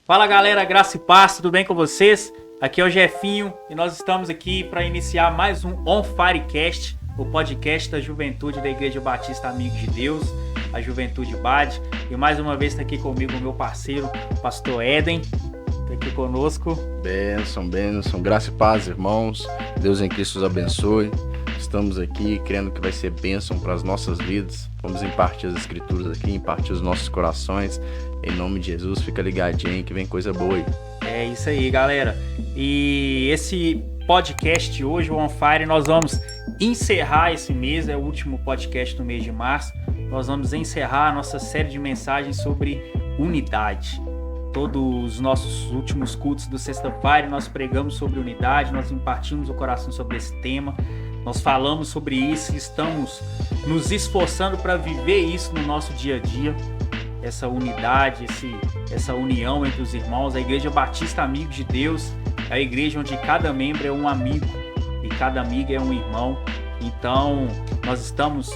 Fala galera, graça e paz, tudo bem com vocês? Aqui é o Jefinho e nós estamos aqui para iniciar mais um On Firecast, o podcast da juventude da Igreja Batista Amigos de Deus, a Juventude BAD. E mais uma vez está aqui comigo o meu parceiro, o pastor Éden, está aqui conosco. Bênção, graça e paz, irmãos. Deus em Cristo os abençoe. Estamos aqui crendo que vai ser bênção para as nossas vidas. Vamos impartir as escrituras aqui, impartir os nossos corações. Em nome de Jesus, fica ligadinho que vem coisa boa aí. É isso aí, galera. E esse podcast de hoje, o On Fire, nós vamos encerrar esse mês, é o último podcast do mês de março. Nós vamos encerrar a nossa série de mensagens sobre unidade. Todos os nossos últimos cultos do Sexta-feira nós pregamos sobre unidade, nós impartimos o coração sobre esse tema. Nós falamos sobre isso e estamos nos esforçando para viver isso no nosso dia a dia. Essa unidade, essa união entre os irmãos. A Igreja Batista Amigos de Deus é a igreja onde cada membro é um amigo e cada amigo é um irmão. Então, nós estamos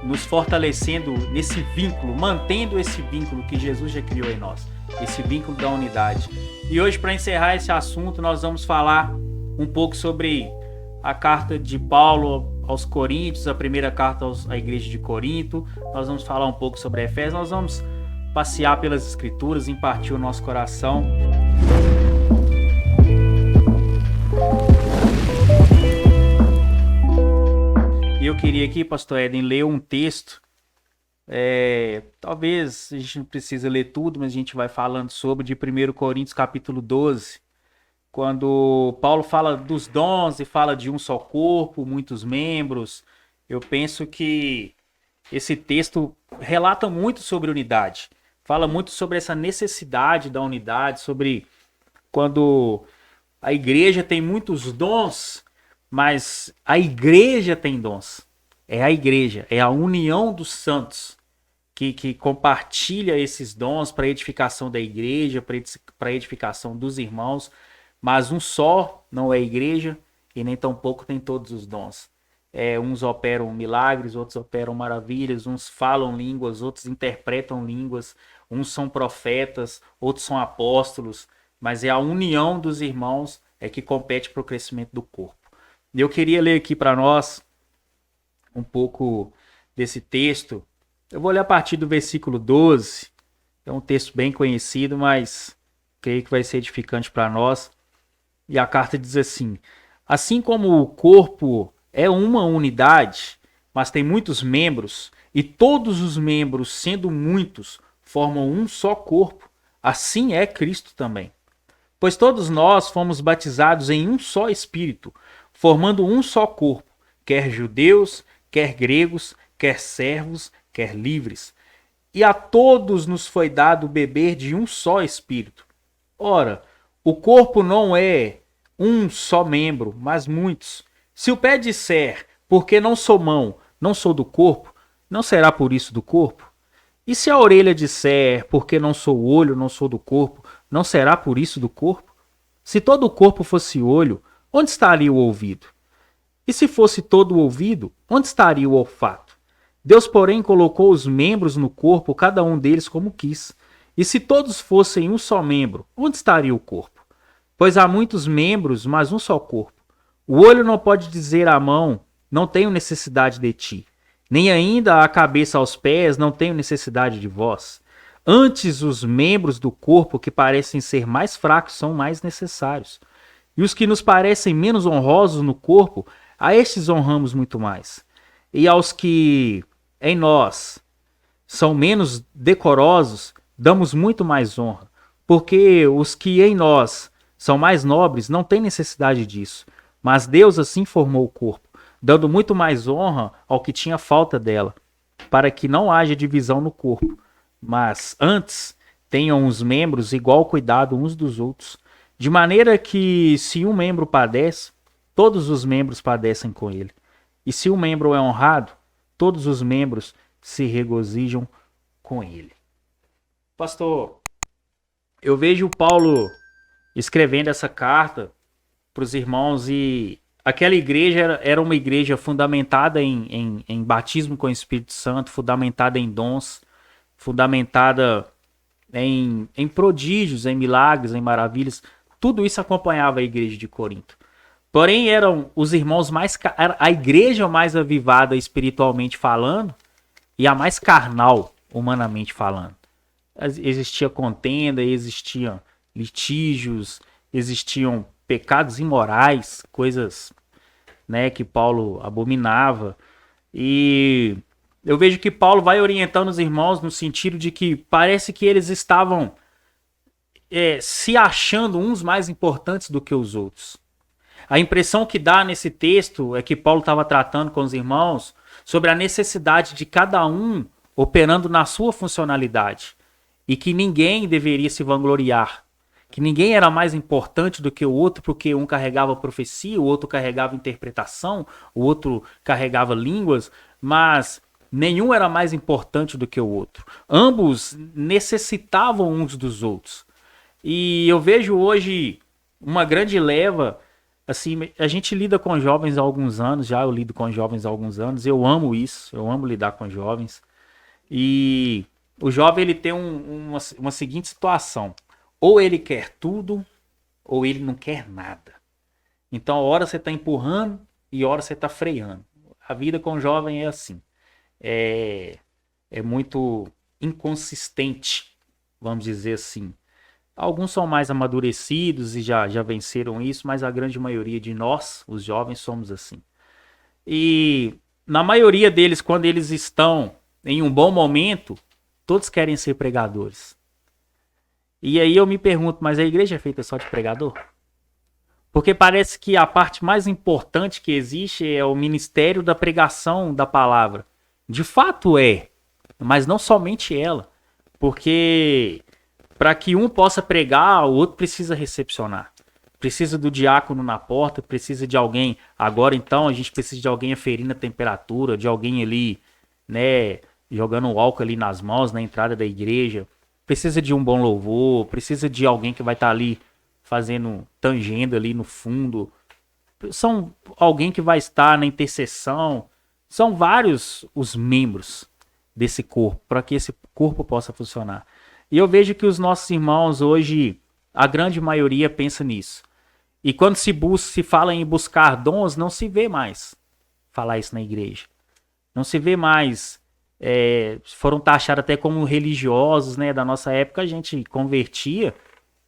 nos fortalecendo nesse vínculo, mantendo esse vínculo que Jesus já criou em nós, esse vínculo da unidade. E hoje, para encerrar esse assunto, nós vamos falar um pouco sobre a carta de Paulo aos Coríntios, a primeira carta à igreja de Corinto. Nós vamos falar um pouco sobre Efésios, nós vamos passear pelas escrituras, impartir o nosso coração. E eu queria aqui, pastor Éden, ler um texto. Talvez a gente não precisa ler tudo, mas a gente vai falando sobre de 1 Coríntios capítulo 12. Quando Paulo fala dos dons e fala de um só corpo, muitos membros, eu penso que esse texto relata muito sobre unidade. Fala muito sobre essa necessidade da unidade, sobre quando a igreja tem muitos dons, mas a igreja tem dons. É a igreja, é a união dos santos que compartilha esses dons para a edificação da igreja, para a edificação dos irmãos. Mas um só não é igreja e nem tampouco tem todos os dons. Uns operam milagres, outros operam maravilhas, uns falam línguas, outros interpretam línguas, uns são profetas, outros são apóstolos, mas é a união dos irmãos que compete para o crescimento do corpo. Eu queria ler aqui para nós um pouco desse texto. Eu vou ler a partir do versículo 12, é um texto bem conhecido, mas creio que vai ser edificante para nós. E a carta diz assim: assim como o corpo é uma unidade, mas tem muitos membros, e todos os membros, sendo muitos, formam um só corpo, assim é Cristo também. Pois todos nós fomos batizados em um só Espírito, formando um só corpo, quer judeus, quer gregos, quer servos, quer livres. E a todos nos foi dado beber de um só Espírito. Ora, o corpo não é um só membro, mas muitos. Se o pé disser, porque não sou mão, não sou do corpo, não será por isso do corpo? E se a orelha disser, porque não sou olho, não sou do corpo, não será por isso do corpo? Se todo o corpo fosse olho, onde estaria o ouvido? E se fosse todo o ouvido, onde estaria o olfato? Deus, porém, colocou os membros no corpo, cada um deles como quis. E se todos fossem um só membro, onde estaria o corpo? Pois há muitos membros, mas um só corpo. O olho não pode dizer à mão, não tenho necessidade de ti. Nem ainda a cabeça aos pés, não tenho necessidade de vós. Antes, os membros do corpo que parecem ser mais fracos são mais necessários. E os que nos parecem menos honrosos no corpo, a estes honramos muito mais. E aos que em nós são menos decorosos, damos muito mais honra. Porque os que em nós são mais nobres não têm necessidade disso. Mas Deus assim formou o corpo, dando muito mais honra ao que tinha falta dela, para que não haja divisão no corpo, mas antes tenham os membros igual cuidado uns dos outros, de maneira que se um membro padece, todos os membros padecem com ele. E se um membro é honrado, todos os membros se regozijam com ele. Pastor, eu vejo Paulo escrevendo essa carta para os irmãos e aquela igreja era uma igreja fundamentada em batismo com o Espírito Santo, fundamentada em dons, fundamentada em prodígios, em milagres, em maravilhas. Tudo isso acompanhava a igreja de Corinto. Porém, eram os irmãos a igreja mais avivada espiritualmente falando e a mais carnal, humanamente falando. Existia contenda, existiam litígios, existiam pecados imorais, coisas, né, que Paulo abominava. E eu vejo que Paulo vai orientando os irmãos no sentido de que parece que eles estavam se achando uns mais importantes do que os outros. A impressão que dá nesse texto é que Paulo estava tratando com os irmãos sobre a necessidade de cada um operando na sua funcionalidade e que ninguém deveria se vangloriar, que ninguém era mais importante do que o outro porque um carregava profecia, o outro carregava interpretação, o outro carregava línguas, mas nenhum era mais importante do que o outro. Ambos necessitavam uns dos outros. E eu vejo hoje uma grande leva. Assim, a gente lida com jovens há alguns anos, eu lido com jovens há alguns anos, eu amo isso, eu amo lidar com jovens. E o jovem, ele tem uma seguinte situação: ou ele quer tudo, ou ele não quer nada. Então, a hora você está empurrando e a hora você está freando. A vida com o jovem é assim, é muito inconsistente, vamos dizer assim. Alguns são mais amadurecidos e já venceram isso, mas a grande maioria de nós, os jovens, somos assim. E na maioria deles, quando eles estão em um bom momento, todos querem ser pregadores. E aí eu me pergunto, mas a igreja é feita só de pregador? Porque parece que a parte mais importante que existe é o ministério da pregação da palavra. De fato é, mas não somente ela. Porque para que um possa pregar, o outro precisa recepcionar. Precisa do diácono na porta, precisa de alguém. Agora, então, a gente precisa de alguém aferindo a temperatura, de alguém ali, né, jogando um álcool ali nas mãos, na entrada da igreja. Precisa de um bom louvor, precisa de alguém que vai estar ali tangendo ali no fundo. São alguém que vai estar na intercessão. São vários os membros desse corpo, para que esse corpo possa funcionar. E eu vejo que os nossos irmãos hoje, a grande maioria pensa nisso. E quando se fala em buscar dons, não se vê mais falar isso na igreja. Não se vê mais. Foram taxados até como religiosos, né? Da nossa época a gente convertia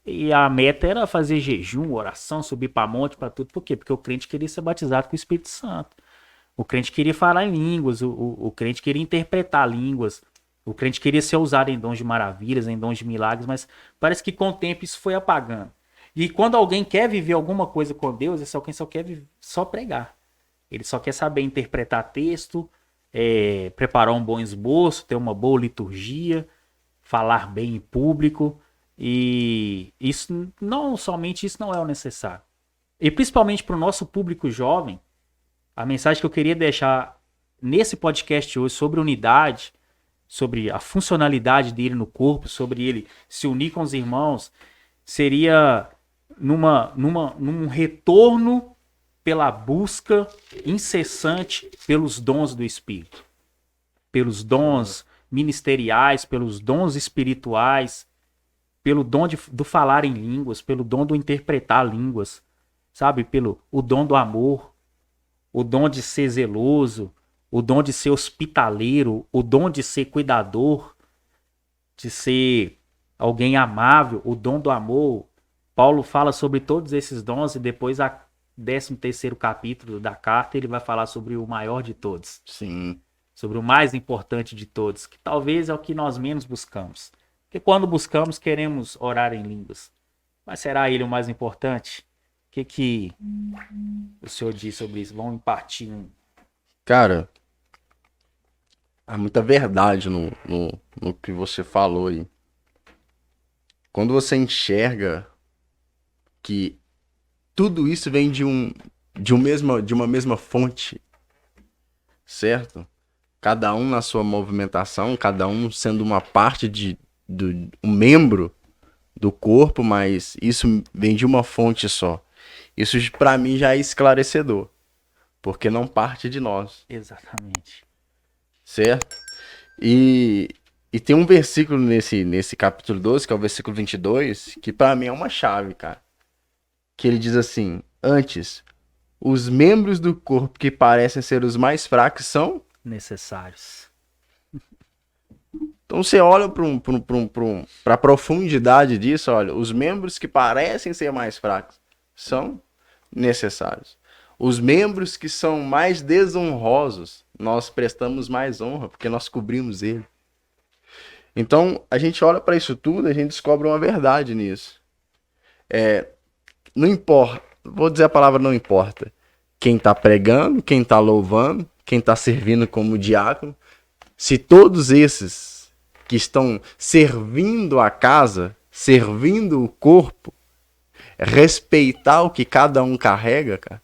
e a meta era fazer jejum, oração, subir para monte, para tudo. Por quê? Porque o crente queria ser batizado com o Espírito Santo. O crente queria falar em línguas, o crente queria interpretar línguas. O crente queria ser usado em dons de maravilhas, em dons de milagres, mas parece que com o tempo isso foi apagando. E quando alguém quer viver alguma coisa com Deus, esse alguém só quer só pregar. Ele só quer saber interpretar texto, preparar um bom esboço, ter uma boa liturgia, falar bem em público. E isso não é o necessário. E principalmente para o nosso público jovem, a mensagem que eu queria deixar nesse podcast hoje sobre unidade, sobre a funcionalidade dele no corpo, sobre ele se unir com os irmãos, seria num retorno pela busca incessante pelos dons do Espírito. Pelos dons ministeriais, pelos dons espirituais, pelo dom do falar em línguas, pelo dom do interpretar línguas, sabe? O dom do amor, o dom de ser zeloso, o dom de ser hospitaleiro, o dom de ser cuidador, de ser alguém amável, o dom do amor. Paulo fala sobre todos esses dons e depois a 13º capítulo da carta ele vai falar sobre o maior de todos. Sim. Sobre o mais importante de todos, que talvez é o que nós menos buscamos. Porque quando buscamos, queremos orar em línguas. Mas será ele o mais importante? O que o senhor diz sobre isso? Vamos partir. Cara, há muita verdade no que você falou aí. Quando você enxerga que tudo isso vem de uma mesma fonte, certo? Cada um na sua movimentação, cada um sendo uma parte um membro do corpo, mas isso vem de uma fonte só. Isso para mim já é esclarecedor, porque não parte de nós. Exatamente. Certo? E E tem um versículo nesse capítulo 12, que é o versículo 22, que pra mim é uma chave, cara. Que ele diz assim: antes, os membros do corpo que parecem ser os mais fracos são... necessários. Então você olha para a profundidade disso, olha, os membros que parecem ser mais fracos são necessários. Os membros que são mais desonrosos, nós prestamos mais honra, porque nós cobrimos ele. Então, a gente olha para isso tudo, a gente descobre uma verdade nisso. Não importa, vou dizer a palavra não importa. Quem está pregando, quem está louvando, quem está servindo como diácono, se todos esses que estão servindo a casa, servindo o corpo, respeitar o que cada um carrega, cara,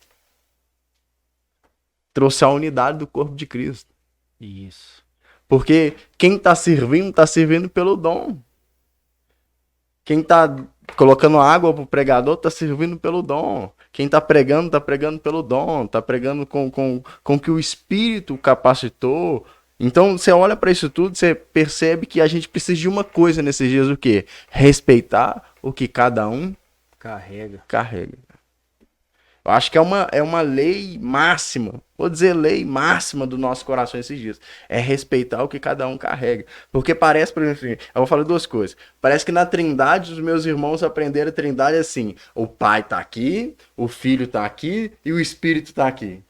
trouxe a unidade do corpo de Cristo. Isso. Porque quem está servindo pelo dom. Quem está colocando água pro pregador, está servindo pelo dom. Quem está pregando pelo dom. Está pregando com que o Espírito capacitou. Então, você olha para isso tudo, você percebe que a gente precisa de uma coisa nesses dias, o quê? Respeitar o que cada um carrega. Eu acho que é uma lei máxima, vou dizer lei máxima do nosso coração esses dias. É respeitar o que cada um carrega. Porque parece, por exemplo, eu vou falar duas coisas. Parece que na Trindade, os meus irmãos aprenderam a Trindade assim: o Pai tá aqui, o Filho tá aqui e o Espírito tá aqui.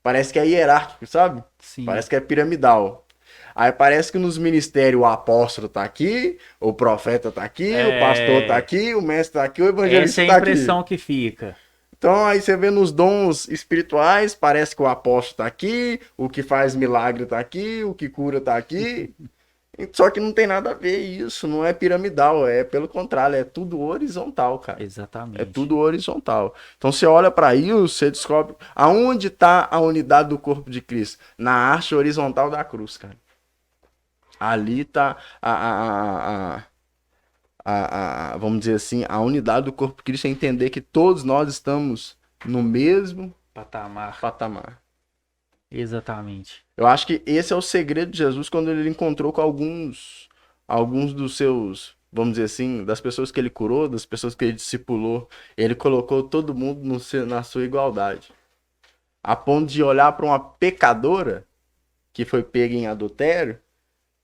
Parece que é hierárquico, sabe? Sim. Parece que é piramidal. Aí parece que nos ministérios o apóstolo tá aqui, o profeta tá aqui, o pastor tá aqui, o mestre tá aqui, o evangelista tá aqui. Essa é a impressão que fica. Então aí você vê nos dons espirituais, parece que o apóstolo tá aqui, o que faz milagre tá aqui, o que cura tá aqui. Só que não tem nada a ver isso, não é piramidal, é pelo contrário, é tudo horizontal, cara. Exatamente. É tudo horizontal. Então você olha para isso, você descobre aonde está a unidade do corpo de Cristo, na haste horizontal da cruz, cara. Ali está vamos dizer assim, a unidade do corpo de Cristo é entender que todos nós estamos no mesmo patamar. Exatamente. Eu acho que esse é o segredo de Jesus quando ele encontrou com alguns dos seus, vamos dizer assim, das pessoas que ele curou, das pessoas que ele discipulou. Ele colocou todo mundo na sua igualdade. A ponto de olhar para uma pecadora que foi pega em adultério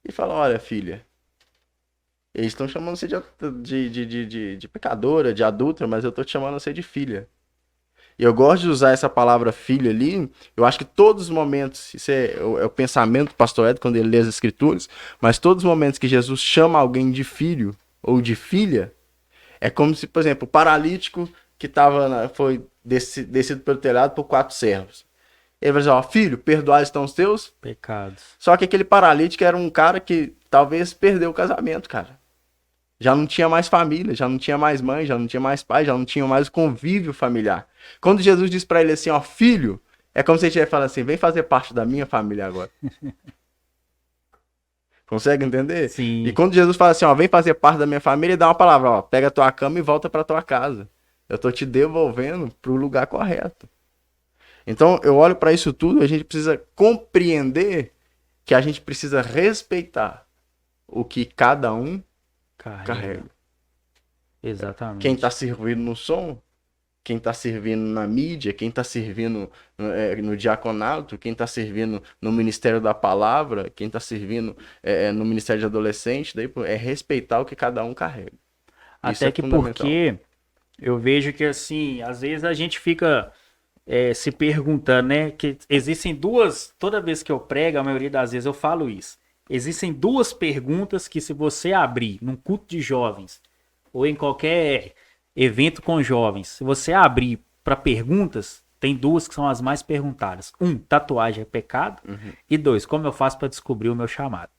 e falar: olha, filha, eles estão chamando você de pecadora, de adúltera, mas eu estou te chamando você de filha. E eu gosto de usar essa palavra filho ali. Eu acho que todos os momentos, isso é o pensamento do pastor Ed quando ele lê as escrituras, mas todos os momentos que Jesus chama alguém de filho ou de filha, é como se, por exemplo, o paralítico que foi descido pelo telhado por 4 servos. Ele vai dizer: ó, filho, perdoados estão os teus pecados. Só que aquele paralítico era um cara que talvez perdeu o casamento, cara. Já não tinha mais família, já não tinha mais mãe, já não tinha mais pai, já não tinha mais o convívio familiar. Quando Jesus diz pra ele assim: ó, filho, é como se ele estivesse falando assim: vem fazer parte da minha família agora. Consegue entender? Sim. E quando Jesus fala assim: ó, vem fazer parte da minha família, ele dá uma palavra: ó, pega a tua cama e volta pra tua casa. Eu tô te devolvendo pro lugar correto. Então, eu olho pra isso tudo, a gente precisa compreender que a gente precisa respeitar o que cada um carrega. Exatamente. Quem tá servindo no som, quem tá servindo na mídia, quem tá servindo no diaconato, quem tá servindo no Ministério da Palavra, quem tá servindo no Ministério de Adolescente, daí é respeitar o que cada um carrega. Até que porque eu vejo que, assim, às vezes a gente fica se perguntando, né, que existem duas, toda vez que eu prego, a maioria das vezes eu falo isso, existem duas perguntas que, se você abrir num culto de jovens ou em qualquer evento com jovens, se você abrir para perguntas, tem duas que são as mais perguntadas. 1, tatuagem é pecado? Uhum. E 2, como eu faço para descobrir o meu chamado?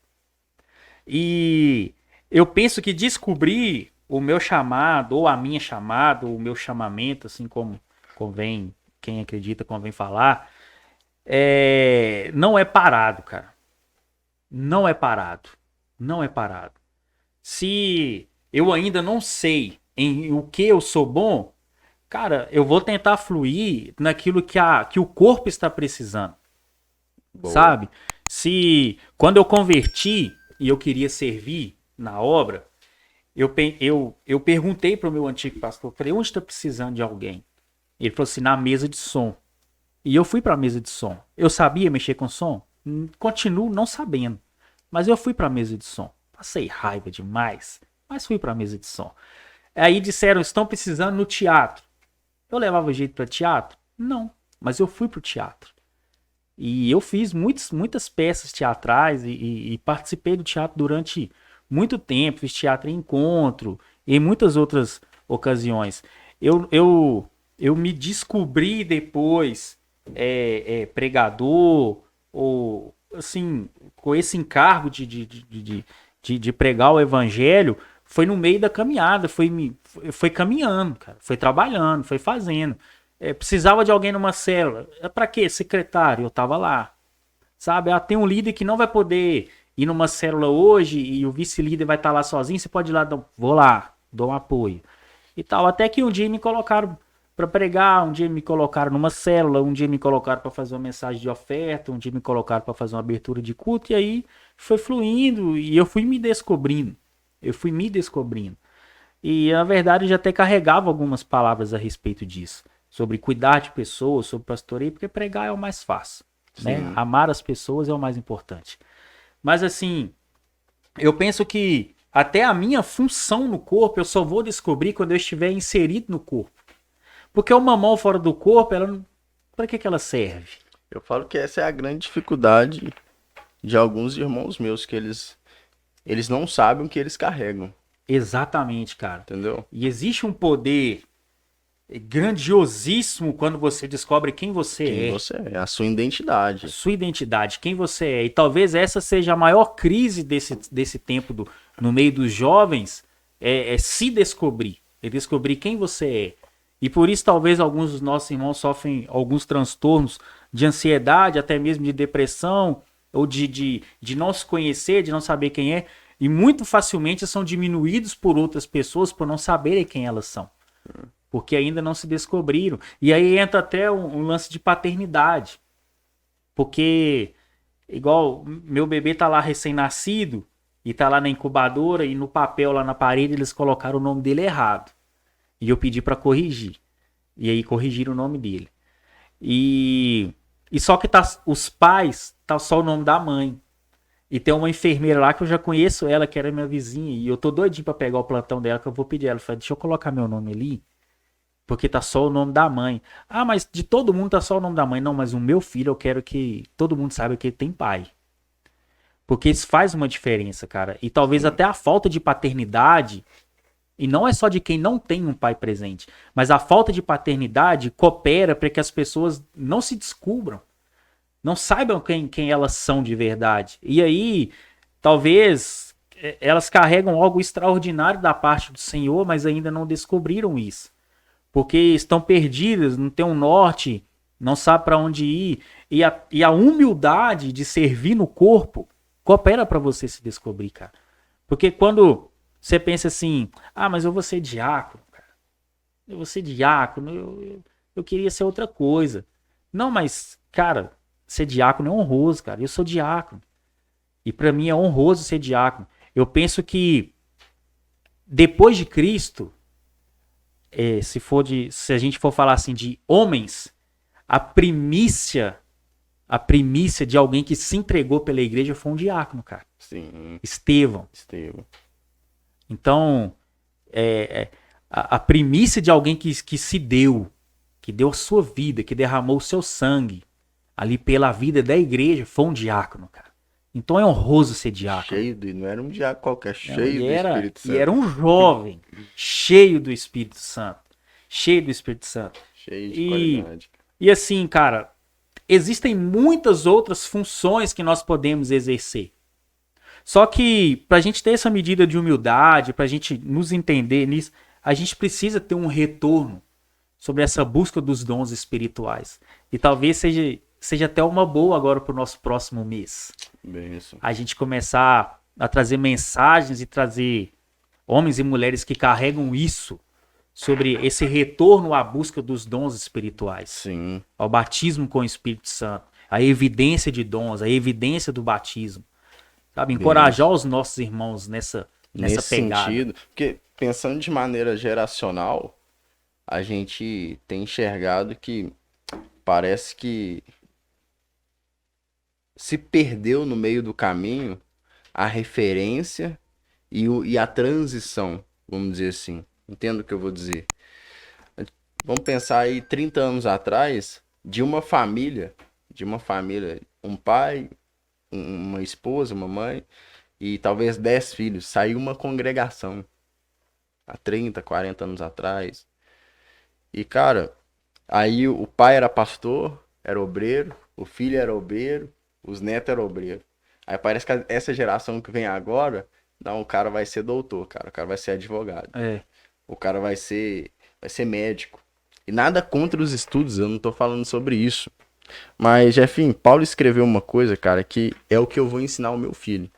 E eu penso que descobrir o meu chamado, ou a minha chamada, ou o meu chamamento, assim como convém, quem acredita convém falar, não é parado, cara. Não é parado. Não é parado. Se eu ainda não sei em o que eu sou bom, cara, eu vou tentar fluir naquilo que o corpo está precisando. Boa. Sabe? Se quando eu converti, e eu queria servir na obra, eu perguntei para o meu antigo pastor, falei, onde está precisando de alguém? Ele falou assim, na mesa de som. E eu fui para a mesa de som. Eu sabia mexer com som? Continuo não sabendo. Mas eu fui para a mesa de som. Passei raiva demais, mas fui para a mesa de som. Aí disseram, estão precisando no teatro. Eu levava jeito para teatro? Não, mas eu fui para o teatro. E eu fiz muitas peças teatrais e participei do teatro durante muito tempo. Fiz teatro em encontro e em muitas outras ocasiões. Eu me descobri depois pregador, ou assim, com esse encargo de pregar o evangelho, foi no meio da caminhada, foi caminhando, cara, foi trabalhando, foi fazendo. Precisava de alguém numa célula. Pra quê? Secretário, eu tava lá. Sabe? Tem um líder que não vai poder ir numa célula hoje e o vice-líder vai estar lá sozinho, você pode ir lá, vou lá, dou um apoio. E tal, até que um dia me colocaram para pregar, um dia me colocaram numa célula, um dia me colocaram para fazer uma mensagem de oferta, um dia me colocaram para fazer uma abertura de culto, e aí foi fluindo e eu fui me descobrindo. E na verdade eu já até carregava algumas palavras a respeito disso. Sobre cuidar de pessoas, sobre pastoreio, porque pregar é o mais fácil, né? Amar as pessoas é o mais importante. Mas assim, eu penso que até a minha função no corpo eu só vou descobrir quando eu estiver inserido no corpo. Porque uma mão fora do corpo, para que ela serve? Eu falo que essa é a grande dificuldade de alguns irmãos meus, que eles não sabem o que eles carregam. Exatamente, cara. Entendeu? E existe um poder grandiosíssimo quando você descobre quem você é. Quem você é, a sua identidade. A sua identidade, quem você é. E talvez essa seja a maior crise desse tempo no meio dos jovens, é se descobrir. É descobrir quem você é. E por isso talvez alguns dos nossos irmãos sofrem alguns transtornos de ansiedade, até mesmo de depressão, ou de não se conhecer, de não saber quem é. E muito facilmente são diminuídos por outras pessoas por não saberem quem elas são. Porque ainda não se descobriram. E aí entra até um lance de paternidade. Porque, igual, meu bebê tá lá recém-nascido, e tá lá na incubadora, e no papel lá na parede eles colocaram o nome dele errado. E eu pedi para corrigir. E aí corrigiram o nome dele. E só que os pais, tá só o nome da mãe. E tem uma enfermeira lá que eu já conheço ela, que era minha vizinha, e eu tô doidinho pra pegar o plantão dela, que eu vou pedir ela. Eu falei, deixa eu colocar meu nome ali, porque tá só o nome da mãe. Ah, mas de todo mundo tá só o nome da mãe. Não, mas o meu filho eu quero que todo mundo saiba que ele tem pai. Porque isso faz uma diferença, cara. E talvez até a falta de paternidade, e não é só de quem não tem um pai presente, mas a falta de paternidade coopera para que as pessoas não se descubram, não saibam quem elas são de verdade. E aí, talvez elas carregam algo extraordinário da parte do Senhor, mas ainda não descobriram isso. Porque estão perdidas, não tem um norte, não sabe para onde ir. E a humildade de servir no corpo coopera para você se descobrir, cara. Porque quando você pensa assim, ah, mas eu vou ser diácono, cara. Eu vou ser diácono, eu queria ser outra coisa. Não, mas, cara, ser diácono é honroso, cara. Eu sou diácono. E para mim é honroso ser diácono. Eu penso que depois de Cristo, se a gente for falar assim de homens, a primícia de alguém que se entregou pela igreja foi um diácono, cara. Sim. Estevão. Então, a primícia de alguém que se deu, que deu a sua vida, que derramou o seu sangue ali pela vida da igreja, foi um diácono, cara. Então é honroso ser diácono. Não era um diácono qualquer, cheio do Espírito Santo. E era um jovem, cheio do Espírito Santo. Cheio do Espírito Santo. Cheio de qualidade. E assim, cara, existem muitas outras funções que nós podemos exercer. Só que pra gente ter essa medida de humildade, pra gente nos entender nisso, a gente precisa ter um retorno sobre essa busca dos dons espirituais. E talvez seja até uma boa agora pro nosso próximo mês. Bem isso. A gente começar a trazer mensagens e trazer homens e mulheres que carregam isso, sobre esse retorno à busca dos dons espirituais. Sim. Ao batismo com o Espírito Santo. A evidência de dons, a evidência do batismo. Sabe? Encorajar os nossos irmãos nessa Nesse pegada. sentido, porque pensando de maneira geracional, a gente tem enxergado que parece que se perdeu no meio do caminho a referência e a transição, vamos dizer assim. Entendo o que eu vou dizer. Vamos pensar aí 30 anos atrás, de uma família, um pai, uma esposa, uma mãe e talvez 10 filhos, saiu uma congregação há 30, 40 anos atrás. E cara, aí o pai era pastor, era obreiro, o filho era obreiro, os netos eram obreiros. Aí parece que essa geração que vem agora, não, o cara vai ser doutor, cara, o cara vai ser advogado. É. O cara vai ser médico. E nada contra os estudos, eu não tô falando sobre isso. Mas, Jefinho, Paulo escreveu uma coisa, cara, que é o que eu vou ensinar ao meu filho.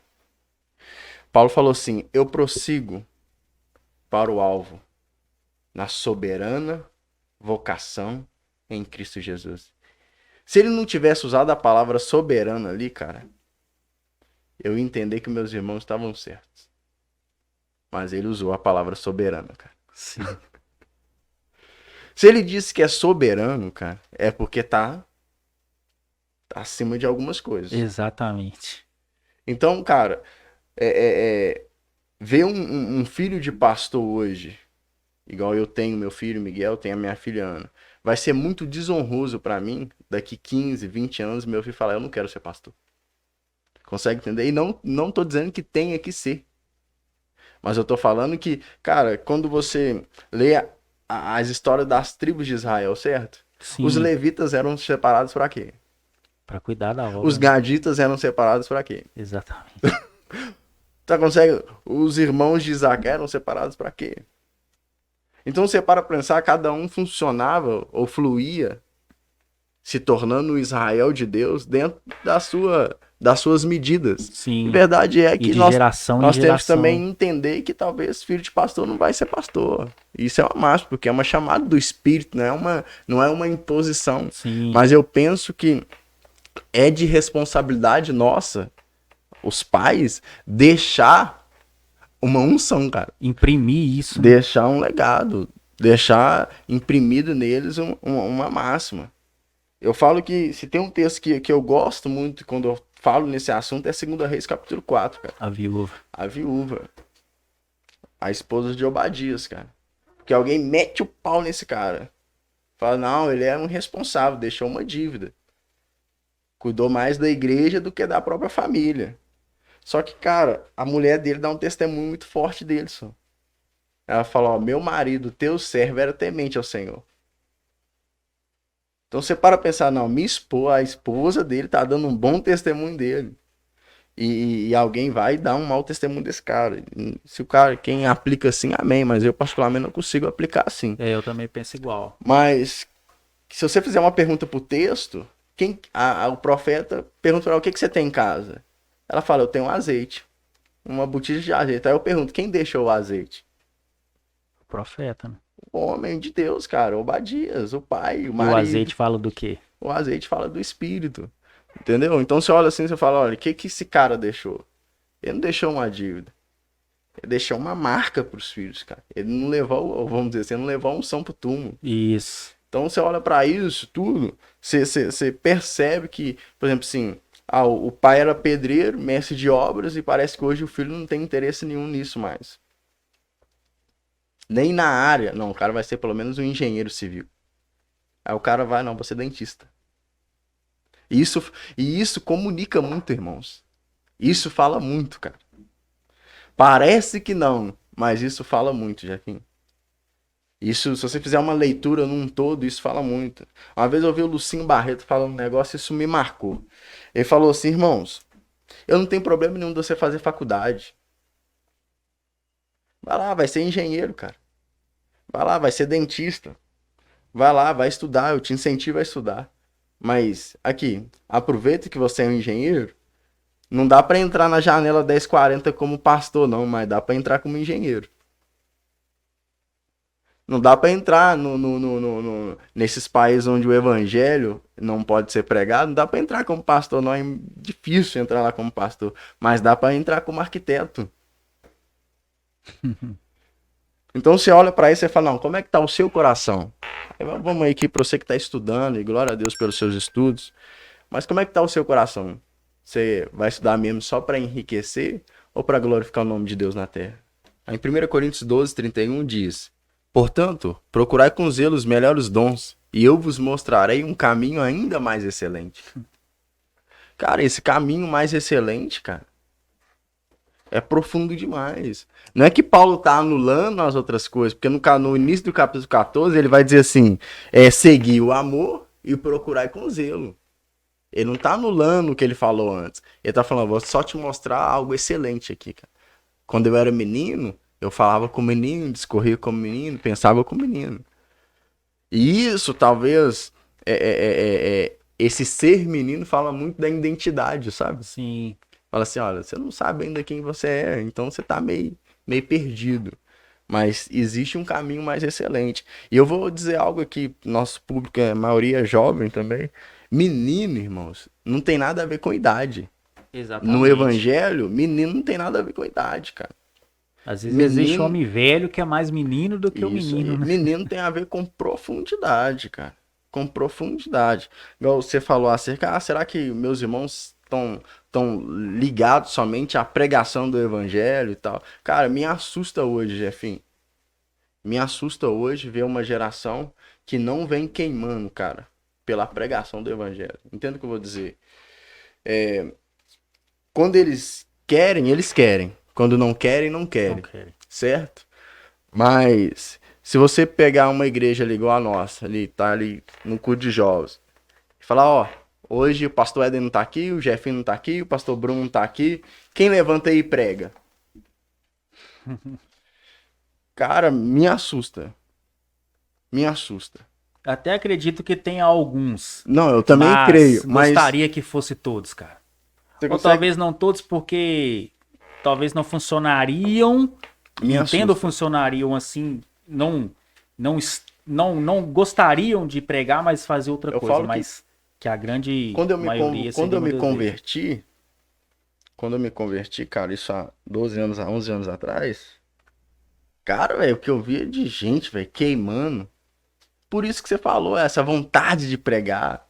Paulo falou assim: eu prossigo para o alvo na soberana vocação em Cristo Jesus. Se ele não tivesse usado a palavra soberana ali, cara, eu ia entender que meus irmãos estavam certos. Mas ele usou a palavra soberana, cara. Sim. Se ele disse que é soberano, cara, é porque tá acima de algumas coisas. Exatamente. Então, cara, ver um filho de pastor hoje, igual eu tenho meu filho Miguel, tenho a minha filha Ana, vai ser muito desonroso pra mim, daqui 15, 20 anos, meu filho falar: eu não quero ser pastor. Consegue entender? E não tô dizendo que tenha que ser. Mas eu tô falando que, cara, quando você lê as histórias das tribos de Israel, certo? Sim. Os levitas eram separados pra quê? Pra cuidar da obra. Os gaditas eram separados pra quê? Exatamente. Tá, consegue? Os irmãos de Isaac eram separados pra quê? Então você para pensar, cada um funcionava ou fluía, se tornando o Israel de Deus dentro das suas medidas. Sim. A verdade é que nós temos geração. também entender que talvez filho de pastor não vai ser pastor. Isso é uma máxima, porque é uma chamada do Espírito, não é uma imposição. Sim. Mas eu penso que é de responsabilidade nossa, os pais, deixar uma unção, cara. Imprimir isso. Deixar um legado. Deixar imprimido neles uma máxima. Eu falo que se tem um texto que eu gosto muito quando eu falo nesse assunto é 2 Reis capítulo 4, cara. A viúva. A viúva. A esposa de Obadias, cara. Porque alguém mete o pau nesse cara. Fala: não, ele era um responsável, deixou uma dívida. Cuidou mais da igreja do que da própria família. Só que, cara, a mulher dele dá um testemunho muito forte dele, só. Ela fala: ó, meu marido, teu servo, era temente ao Senhor. Então você para pensar: não, a esposa dele tá dando um bom testemunho dele. E alguém vai dar um mau testemunho desse cara. Se o cara, quem aplica assim, amém. Mas eu particularmente não consigo aplicar assim. Eu também penso igual. Mas se você fizer uma pergunta pro texto, o profeta pergunta para ela: o que você tem em casa? Ela fala: eu tenho um azeite, uma botija de azeite. Aí eu pergunto: quem deixou o azeite? O profeta, né? O homem de Deus, cara, Obadias, o pai, o marido. E o azeite fala do quê? O azeite fala do Espírito. Entendeu? Então você olha assim, você fala: olha, o que esse cara deixou? Ele não deixou uma dívida. Ele deixou uma marca pros filhos, cara. Ele não levou, vamos dizer assim, ele não levou a unção pro túmulo. Isso. Então você olha pra isso tudo, você percebe que, por exemplo, assim, o pai era pedreiro, mestre de obras, e parece que hoje o filho não tem interesse nenhum nisso mais. Nem na área. Não, o cara vai ser pelo menos um engenheiro civil. Aí o cara vai: não, vou ser dentista. E isso comunica muito, irmãos. Isso fala muito, cara. Parece que não, mas isso fala muito, Jefinho. Isso, se você fizer uma leitura num todo, isso fala muito. Uma vez eu ouvi o Lucinho Barreto falando um negócio, isso me marcou. Ele falou assim: irmãos, eu não tenho problema nenhum de você fazer faculdade. Vai lá, vai ser engenheiro, cara. Vai lá, vai ser dentista. Vai lá, vai estudar, eu te incentivo a estudar. Mas, aqui, aproveita que você é um engenheiro. Não dá pra entrar na janela 1040 como pastor, não, mas dá pra entrar como engenheiro. Não dá para entrar nesses países onde o evangelho não pode ser pregado, não dá para entrar como pastor, não é difícil entrar lá como pastor, mas dá para entrar como arquiteto. Então você olha para isso e fala, não, como é que tá o seu coração? Aí, vamos aí aqui para você que está estudando, e glória a Deus pelos seus estudos, mas como é que tá o seu coração? Você vai estudar mesmo só para enriquecer ou para glorificar o nome de Deus na terra? Aí, em 1 Coríntios 12:31 diz, portanto, procurai com zelo os melhores dons, e eu vos mostrarei um caminho ainda mais excelente. Cara, esse caminho mais excelente, cara, é profundo demais. Não é que Paulo tá anulando as outras coisas, porque no início do capítulo 14 ele vai dizer assim, seguir o amor e procurar com zelo. Ele não tá anulando o que ele falou antes. Ele tá falando, vou só te mostrar algo excelente aqui, cara. Quando eu era menino, eu falava com o menino, discorria com o menino, pensava com o menino. E isso, talvez, esse ser menino fala muito da identidade, sabe? Sim. Fala assim, olha, você não sabe ainda quem você é, então você tá meio perdido. Mas existe um caminho mais excelente. E eu vou dizer algo aqui, nosso público, a maioria é jovem também. Menino, irmãos, não tem nada a ver com idade. Exatamente. No evangelho, menino não tem nada a ver com idade, cara. Às vezes existe homem velho que é mais menino do que o menino, né? Menino tem a ver com profundidade, cara. Com profundidade. Igual você falou acerca, será que meus irmãos estão ligados somente à pregação do evangelho e tal? Cara, me assusta hoje, Jefinho. Me assusta hoje ver uma geração que não vem queimando, cara, pela pregação do evangelho. Entenda o que eu vou dizer? Quando eles querem, eles querem. Quando não querem, não querem. Não querem. Certo? Mas se você pegar uma igreja ali igual a nossa, ali, tá ali no culto de jovens, e falar, ó, hoje o pastor Éden não tá aqui, o Jefinho não tá aqui, o pastor Bruno não tá aqui, quem levanta aí e prega? Cara, me assusta. Me assusta. Até acredito que tenha alguns. Não, eu também creio, mas gostaria que fosse todos, cara. Ou talvez não todos, porque talvez não funcionariam. Entendo, funcionariam assim, não gostariam de pregar, mas fazer outra coisa, mas que a grande maioria quando eu me converti, cara, isso há 12 anos, há 11 anos atrás, cara, velho, o que eu via de gente, velho, queimando. Por isso que você falou, essa vontade de pregar.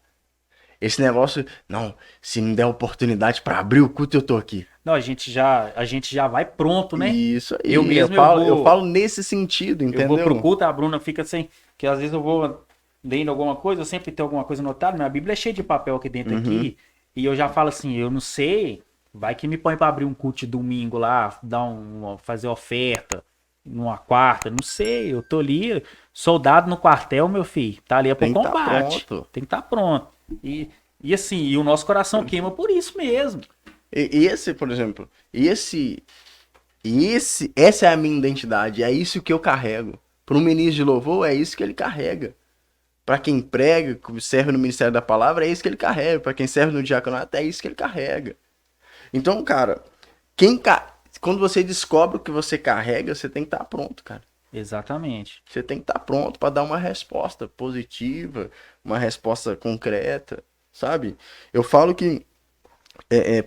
Esse negócio, não, se me der oportunidade pra abrir o culto, eu tô aqui. Não, a gente já vai pronto, né? Isso aí. Eu falo nesse sentido, entendeu? Eu vou pro culto, a Bruna fica assim, que às vezes eu vou lendo alguma coisa, eu sempre tenho alguma coisa anotada, minha Bíblia é cheia de papel aqui dentro aqui, e eu já falo assim, eu não sei, vai que me põe pra abrir um culto de domingo lá, fazer oferta, numa quarta, não sei, eu tô ali, soldado no quartel, meu filho, tá ali pro combate. Tem que estar pronto. E assim, e o nosso coração queima por isso mesmo. Esse, por exemplo, essa é a minha identidade, é isso que eu carrego. Para um ministro de louvor, é isso que ele carrega. Para quem prega, serve no ministério da palavra, é isso que ele carrega. Para quem serve no diaconato, é isso que ele carrega. Então, cara, quando você descobre o que você carrega, você tem que estar pronto, cara. Exatamente. Você tem que estar pronto para dar uma resposta positiva, uma resposta concreta, sabe? Eu falo que,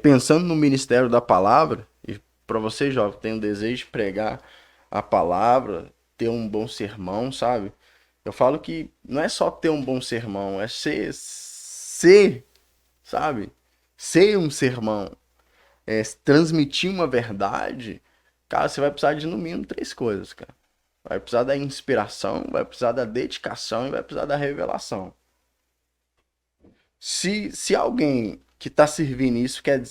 pensando no ministério da palavra, e para você, jovem, tem o desejo de pregar a palavra, ter um bom sermão, sabe? Eu falo que não é só ter um bom sermão, é ser, sabe? Ser um sermão, transmitir uma verdade. Cara, você vai precisar de no mínimo 3 coisas, cara. Vai precisar da inspiração, vai precisar da dedicação e vai precisar da revelação. Se alguém que está servindo isso quer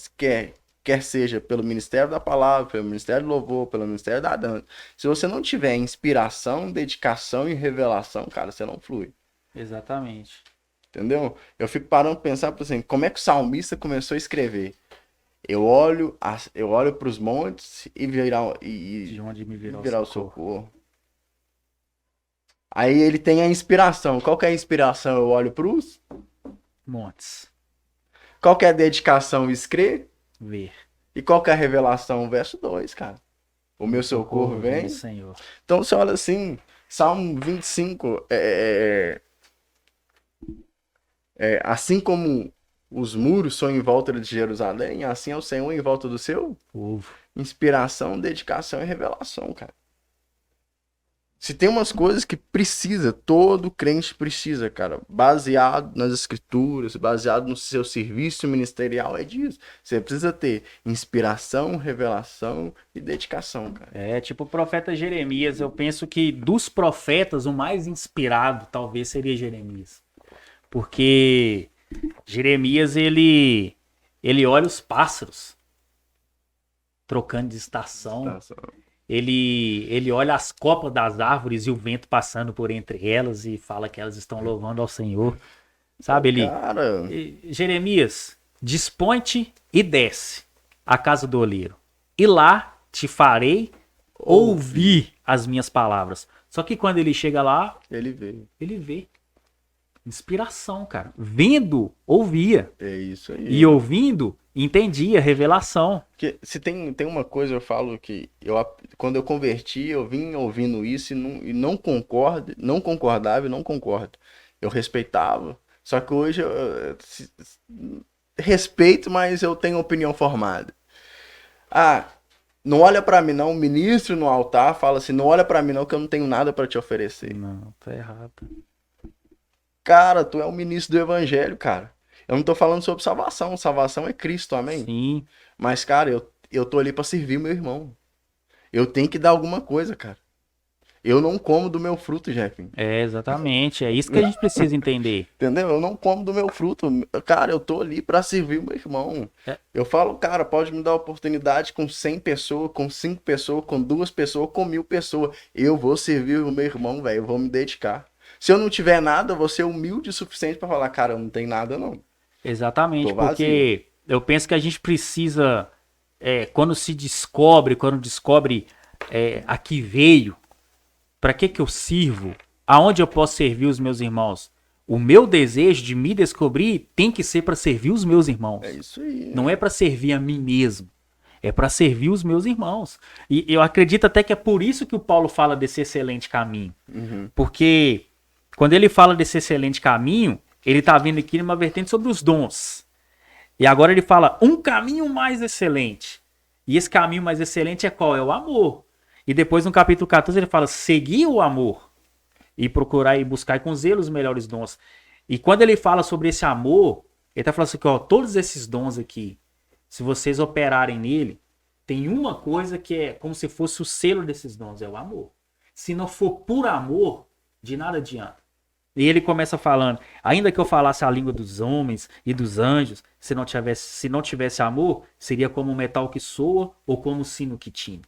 seja pelo Ministério da Palavra, pelo Ministério do Louvor, pelo Ministério da Dança, se você não tiver inspiração, dedicação e revelação, cara, você não flui. Exatamente. Entendeu? Eu fico parando pra pensar, por exemplo, como é que o salmista começou a escrever? Eu olho para os montes e de onde me virá o socorro. Aí ele tem a inspiração. Qual que é a inspiração? Eu olho para os montes. Qual que é a dedicação? Escrever. Ver. E qual que é a revelação? Verso 2, cara. O meu socorro vem. Senhor. Então você olha assim, Salmo 25, assim como os muros são em volta de Jerusalém, assim é o Senhor em volta do seu. Povo. Inspiração, dedicação e revelação, cara. Se tem umas coisas que precisa, todo crente precisa, cara, baseado nas escrituras, baseado no seu serviço ministerial, é disso. Você precisa ter inspiração, revelação e dedicação, cara. É tipo o profeta Jeremias. Eu penso que dos profetas, o mais inspirado talvez seria Jeremias. Porque Jeremias, ele olha os pássaros trocando de estação. Ele olha as copas das árvores e o vento passando por entre elas e fala que elas estão louvando ao Senhor. Sabe, Cara, Jeremias, dispõe-te e desce à casa do oleiro. E lá te farei ouvir as minhas palavras. Só que quando ele chega lá, ele veio. ele vê. Inspiração, cara. Vendo, ouvia. É isso aí. E ouvindo, entendia, revelação. Porque se tem uma coisa, eu falo que quando eu converti, eu vim ouvindo isso e não concordava e não concordo. Eu respeitava. Só que hoje respeito, mas eu tenho opinião formada. Ah, não olha pra mim não, o ministro no altar fala assim, não olha pra mim não que eu não tenho nada pra te oferecer. Não, tá errado. Cara, tu é o ministro do evangelho, cara. Eu não tô falando sobre salvação, salvação é Cristo, amém? Sim. Mas, cara, eu tô ali pra servir meu irmão. Eu tenho que dar alguma coisa, cara. Eu não como do meu fruto, Jeff. É, exatamente. É isso que a gente precisa entender. Entendeu? Eu não como do meu fruto. Cara, eu tô ali pra servir o meu irmão. É. Eu falo, cara, pode me dar oportunidade com 100 pessoas, com 5 pessoas, com 2 pessoas, com 1000 pessoas. Eu vou servir o meu irmão, velho. Eu vou me dedicar. Se eu não tiver nada, eu vou ser humilde o suficiente pra falar, cara, eu não tenho nada, não. Exatamente, Tô vazio. porque eu penso que a gente precisa, quando descobre a que veio, para que eu sirvo, aonde eu posso servir os meus irmãos. O meu desejo de me descobrir tem que ser para servir os meus irmãos. É isso aí. Não é para servir a mim mesmo. É para servir os meus irmãos. E eu acredito até que é por isso que o Paulo fala desse excelente caminho. Uhum. Porque quando ele fala desse excelente caminho, ele está vindo aqui numa vertente sobre os dons. E agora ele fala um caminho mais excelente. E esse caminho mais excelente é qual? É o amor. E depois no capítulo 14 ele fala seguir o amor. E procurar e buscar com zelo os melhores dons. E quando ele fala sobre esse amor, ele está falando assim, ó, todos esses dons aqui, se vocês operarem nele, tem uma coisa que é como se fosse o selo desses dons, é o amor. Se não for por amor, de nada adianta. E ele começa falando, ainda que eu falasse a língua dos homens e dos anjos, se não tivesse amor, seria como um metal que soa ou como um sino que tine.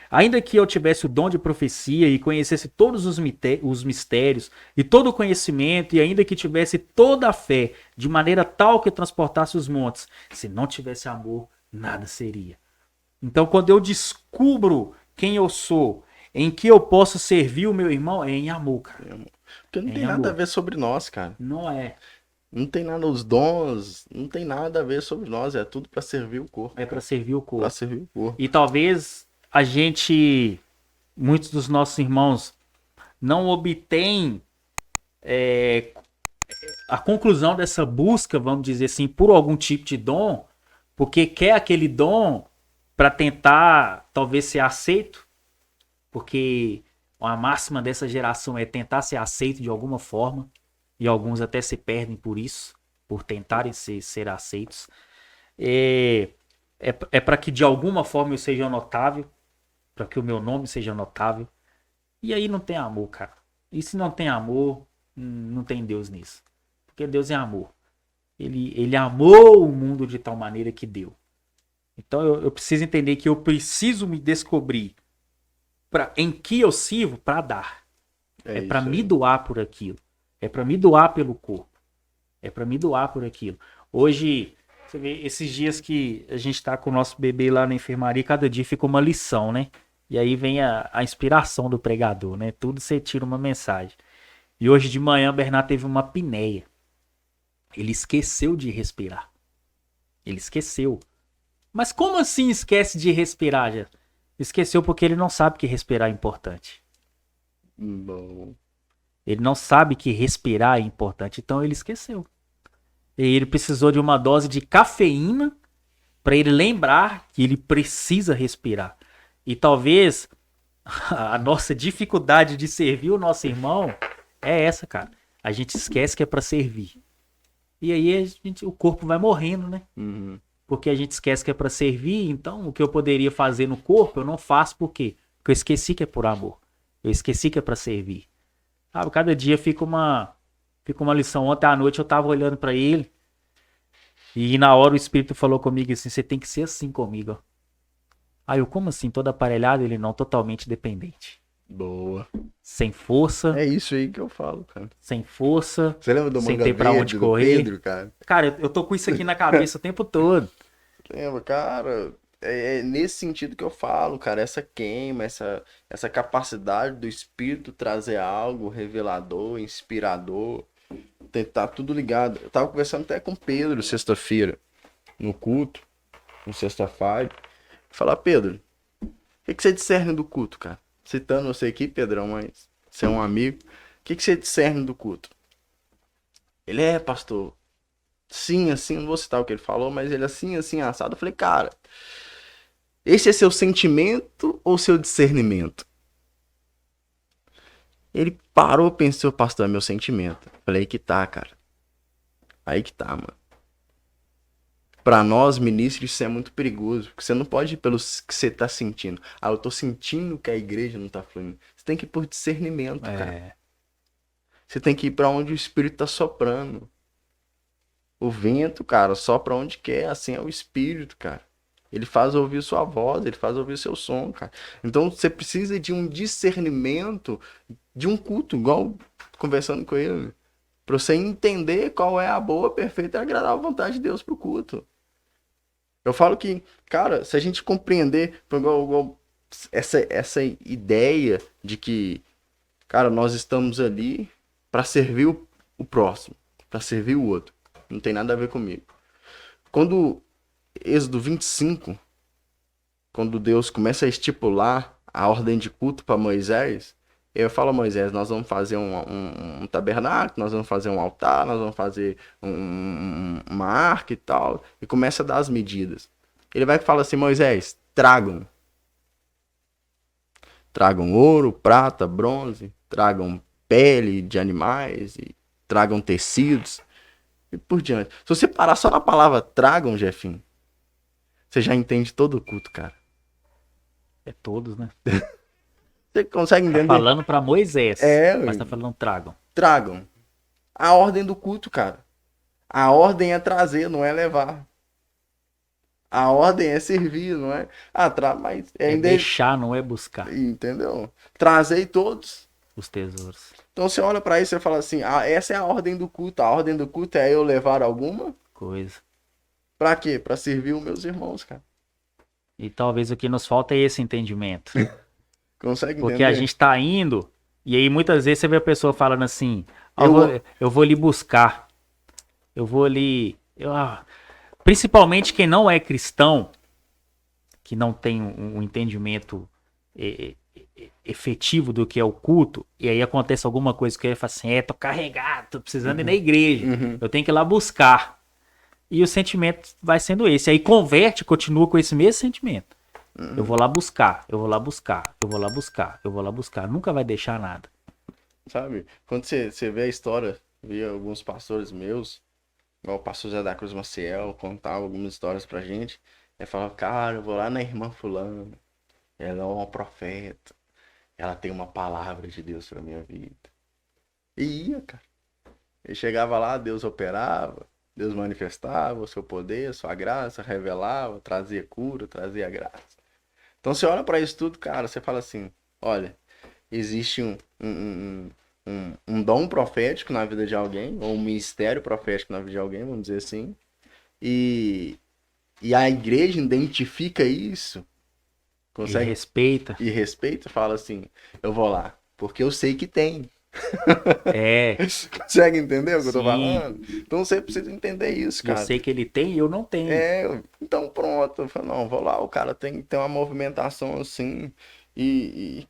Ainda que eu tivesse o dom de profecia e conhecesse todos os mistérios e todo o conhecimento, e ainda que tivesse toda a fé, de maneira tal que transportasse os montes, se não tivesse amor, nada seria. Então, quando eu descubro quem eu sou, em que eu posso servir o meu irmão, é em amor, cara. Porque não tem nada a ver sobre nós, cara. Não é. Não tem nada, os dons, não tem nada a ver sobre nós, é tudo pra servir o corpo. É para servir o corpo. Pra servir o corpo. E talvez muitos dos nossos irmãos não obtêm a conclusão dessa busca, vamos dizer assim, por algum tipo de dom, porque quer aquele dom para tentar talvez ser aceito, porque a máxima dessa geração é tentar ser aceito de alguma forma, e alguns até se perdem por isso, por tentarem ser aceitos. É para que de alguma forma eu seja notável, para que o meu nome seja notável. E aí não tem amor, cara. E se não tem amor, não tem Deus nisso. Porque Deus é amor. Ele amou o mundo de tal maneira que deu. Então eu preciso entender que eu preciso me descobrir em que eu sirvo para dar. É para me doar por aquilo. É para me doar pelo corpo. É para me doar por aquilo. Hoje, você vê, esses dias que a gente tá com o nosso bebê lá na enfermaria, cada dia fica uma lição, né? E aí vem a inspiração do pregador, né? Tudo você tira uma mensagem. E hoje de manhã o Bernardo teve uma apneia. Ele esqueceu de respirar. Ele esqueceu. Mas como assim esquece de respirar, já? Esqueceu porque ele não sabe que respirar é importante. Bom. Ele não sabe que respirar é importante, então ele esqueceu. E ele precisou de uma dose de cafeína para ele lembrar que ele precisa respirar. E talvez a nossa dificuldade de servir o nosso irmão é essa, cara. A gente esquece que é para servir. E aí o corpo vai morrendo, né? Uhum. Porque a gente esquece que é para servir, então o que eu poderia fazer no corpo eu não faço por quê? Porque eu esqueci que é por amor. Eu esqueci que é para servir. Sabe, cada dia fica uma lição. Ontem à noite eu tava olhando para ele e na hora o Espírito falou comigo assim, você tem que ser assim comigo, ó. Aí eu, como assim? Todo aparelhado? Ele não, totalmente dependente. Boa. Sem força, É isso aí que eu falo, cara. sem força, Você lembra do sem Manga ter pra Verde, onde do correr. Pedro, cara? Cara, eu tô com isso aqui na cabeça o tempo todo. Lembra, cara? É nesse sentido que eu falo, cara. Essa queima, essa capacidade do espírito trazer algo revelador, inspirador. Tá tudo ligado. Eu tava conversando até com o Pedro sexta-feira, no culto, no sexta-feira. Falar, Pedro, o que você discerne do culto, cara? Citando você aqui, Pedrão, mas você é um amigo. O que você discerne do culto? Ele é, pastor. Sim, assim, não vou citar o que ele falou, mas ele assim, assim, assado. Eu falei, cara, esse é seu sentimento ou seu discernimento? Ele parou, pensou, pastor, é meu sentimento. Eu falei, aí que tá, cara. Aí que tá, mano. Pra nós, ministros, isso é muito perigoso. Porque você não pode ir pelo que você tá sentindo. Ah, eu tô sentindo que a igreja não tá fluindo. Você tem que ir por discernimento, cara. Você tem que ir pra onde o Espírito tá soprando. O vento, cara, sopra onde quer. Assim é o Espírito, cara. Ele faz ouvir sua voz, ele faz ouvir seu som, cara. Então você precisa de um discernimento de um culto, igual conversando com ele. Pra você entender qual é a boa, perfeita e agradável vontade de Deus pro culto. Eu falo que, cara, se a gente compreender igual essa ideia de que, cara, nós estamos ali para servir o próximo, para servir o outro. Não tem nada a ver comigo. Quando Êxodo 25, quando Deus começa a estipular a ordem de culto para Moisés, eu falo a Moisés, nós vamos fazer um tabernáculo, nós vamos fazer um altar, nós vamos fazer uma arca e tal. E começa a dar as medidas. Ele vai e fala assim, Moisés, tragam ouro, prata, bronze, tragam pele de animais, e tragam tecidos e por diante. Se você parar só na palavra tragam, Jefinho, você já entende todo o culto, cara. É todos, né? Você consegue entender? Tá falando pra Moisés, É, mas tá falando tragam. tragam. A ordem do culto, cara. A ordem é trazer, não é levar. A ordem é servir, não é? Ah, mas É deixar, não é buscar entendeu? Trazei todos. os tesouros. Então você olha pra isso e fala assim: ah, essa é a ordem do culto. A ordem do culto é eu levar alguma? Coisa. Pra quê? Pra servir os meus irmãos, cara. E talvez o que nos falta é esse entendimento. Consegue entender? Porque a gente tá indo, e aí muitas vezes você vê a pessoa falando assim, eu vou ali buscar. Eu vou ali. Principalmente quem não é cristão, que não tem um entendimento efetivo do que é o culto, e aí acontece alguma coisa que ele fala assim, tô carregado, tô precisando ir na igreja, eu tenho que ir lá buscar. E o sentimento vai sendo esse. Aí converte, continua com esse mesmo sentimento. Eu vou lá buscar, eu vou lá buscar, eu vou lá buscar, eu vou lá buscar. Nunca vai deixar nada. Sabe? Quando você vê a história, via alguns pastores meus, igual o pastor Zé da Cruz Maciel, contava algumas histórias pra gente. Ele falava, cara, eu vou lá na irmã fulana, ela é uma profeta, ela tem uma palavra de Deus pra minha vida. E ia, cara. Ele chegava lá, Deus operava, Deus manifestava o seu poder, a sua graça, revelava, trazia cura, trazia graça. Então você olha pra isso tudo, cara, você fala assim, olha, existe um dom profético na vida de alguém, ou um ministério profético na vida de alguém, vamos dizer assim, e a igreja identifica isso, consegue, E respeita, fala assim, eu vou lá, porque eu sei que tem. É. Consegue entender o que eu tô Sim. falando? Então você precisa entender isso, Eu cara. sei que ele tem e eu não tenho. Então pronto, eu falo, não, vou lá, o cara tem uma movimentação assim,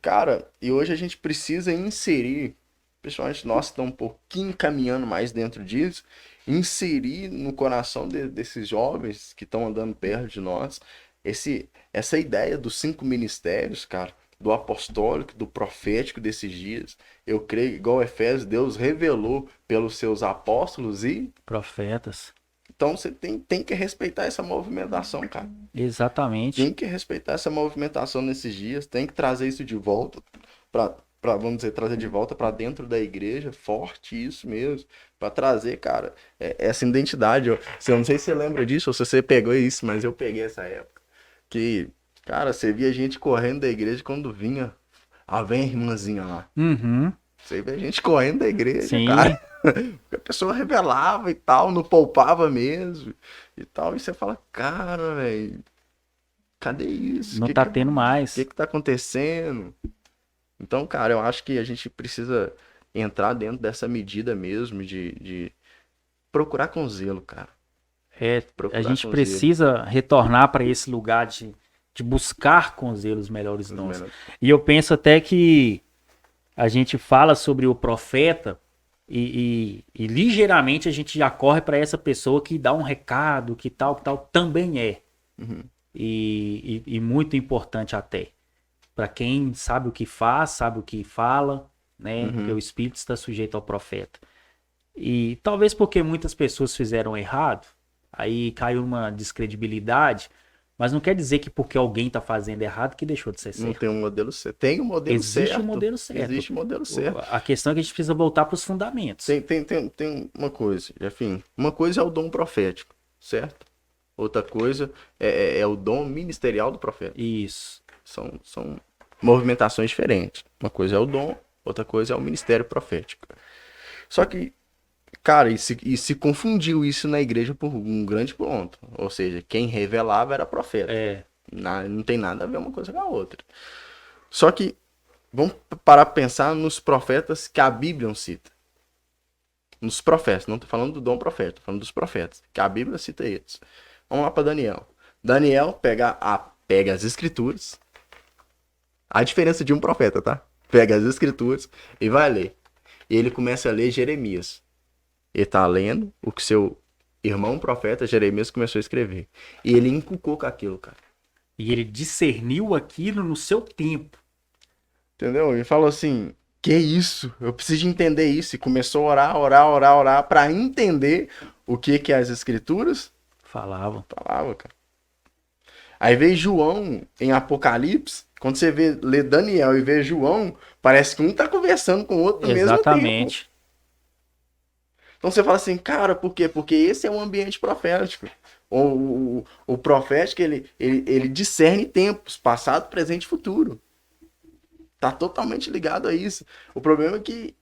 Cara, e hoje a gente precisa inserir, principalmente nós que estamos um pouquinho caminhando mais dentro disso, inserir no coração desses jovens que estão andando perto de nós essa ideia dos 5 ministérios, cara, do apostólico, do profético desses dias. Eu creio, igual Efésios, Deus revelou pelos seus apóstolos e Profetas. então você tem que respeitar essa movimentação, cara. Exatamente. Tem que respeitar essa movimentação nesses dias, tem que trazer isso de volta para vamos dizer, trazer de volta para dentro da igreja, forte isso mesmo, para trazer, cara, essa identidade. Eu não sei se você lembra disso ou se você pegou isso, mas eu peguei essa época. Que, cara, você via gente correndo da igreja quando vinha a irmãzinha lá. Uhum. Você via gente correndo da igreja, Sim. cara. Porque a pessoa revelava e tal, não poupava mesmo e tal. E você fala, cara, velho, cadê isso? Não tá tendo mais. O que tá acontecendo? Então, cara, eu acho que a gente precisa entrar dentro dessa medida mesmo de procurar com zelo, cara. A Procurar gente com precisa retornar para esse lugar de buscar com zelo os melhores zelo. dons. E eu penso até que a gente fala sobre o profeta e ligeiramente a gente já corre para essa pessoa que dá um recado, que tal, também é. Uhum. E muito importante até. Para quem sabe o que faz, sabe o que fala, né? Uhum. Porque o espírito está sujeito ao profeta. E talvez porque muitas pessoas fizeram errado, aí caiu uma descredibilidade, mas não quer dizer que porque alguém está fazendo errado que deixou de ser certo. Não tem um modelo certo. Tem um modelo certo. Existe um modelo certo. Existe um modelo certo. A questão é que a gente precisa voltar para os fundamentos. Tem uma coisa, enfim. Uma coisa é o dom profético, certo? Outra coisa é o dom ministerial do profeta. Isso. São movimentações diferentes. Uma coisa é o dom, outra coisa é o ministério profético. Só que, cara, e se confundiu isso na igreja por um grande ponto. Ou seja, quem revelava era profeta. Não tem nada a ver uma coisa com a outra. Só que, vamos parar para pensar nos profetas que a Bíblia cita. Nos profetas, não estou falando do dom profeta, estou falando dos profetas, que a Bíblia cita eles. Vamos lá para Daniel. Daniel pega as escrituras. A diferença de um profeta, tá? Pega as escrituras e vai ler. E ele começa a ler Jeremias. Ele tá lendo o que seu irmão profeta Jeremias começou a escrever. E ele encucou com aquilo, cara. E ele discerniu aquilo no seu tempo. Entendeu? Ele falou assim, que isso? Eu preciso entender isso. E começou a orar para entender o que as escrituras falavam, cara. Aí veio João em Apocalipse. Quando você lê Daniel e vê João, parece que um tá conversando com o outro no mesmo tempo. Exatamente. Então você fala assim, cara, por quê? Porque esse é um ambiente profético. O profético, ele discerne tempos, passado, presente e futuro. Tá totalmente ligado a isso. O problema é que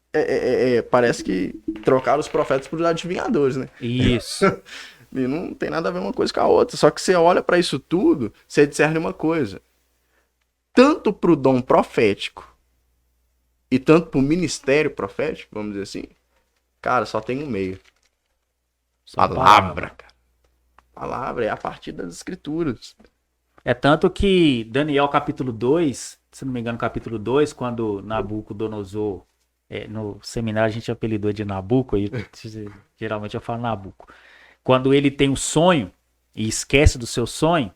parece que trocaram os profetas por adivinhadores, né? Isso. E não tem nada a ver uma coisa com a outra. Só que você olha para isso tudo, você discerne uma coisa. Tanto pro dom profético e tanto pro ministério profético, vamos dizer assim, cara, só tem um meio. Palavra, cara. Palavra é a partir das escrituras. É tanto que Daniel capítulo 2, se não me engano capítulo 2, quando Nabucodonosor, no seminário a gente apelidou de Nabuco, aí geralmente eu falo Nabuco. Quando ele tem um sonho e esquece do seu sonho,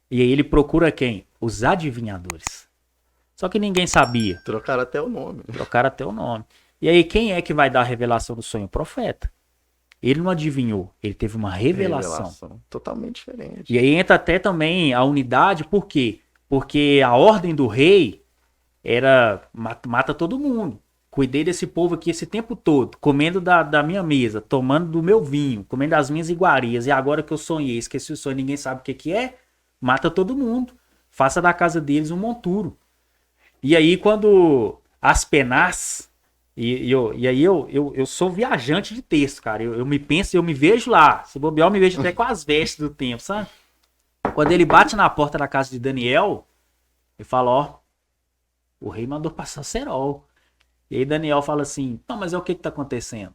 e aí ele procura quem? Os adivinhadores. Só que ninguém sabia. Trocaram até o nome. E aí quem é que vai dar a revelação do sonho? O profeta. Ele não adivinhou, ele teve uma revelação. Totalmente diferente. E aí entra até também a unidade, por quê? Porque a ordem do rei era mata todo mundo. Cuidei desse povo aqui esse tempo todo, comendo da minha mesa, tomando do meu vinho, comendo das minhas iguarias. E agora que eu sonhei, esqueci o sonho, ninguém sabe o que é, mata todo mundo. Faça da casa deles um monturo. E aí quando Aspenaz, e aí eu sou viajante de texto, cara. Eu me penso, eu me vejo lá. Se bobear, eu me vejo até com as vestes do tempo, sabe? Quando ele bate na porta da casa de Daniel, ele fala, ó, o rei mandou passar cerol. E aí Daniel fala assim, não, mas é o que tá acontecendo?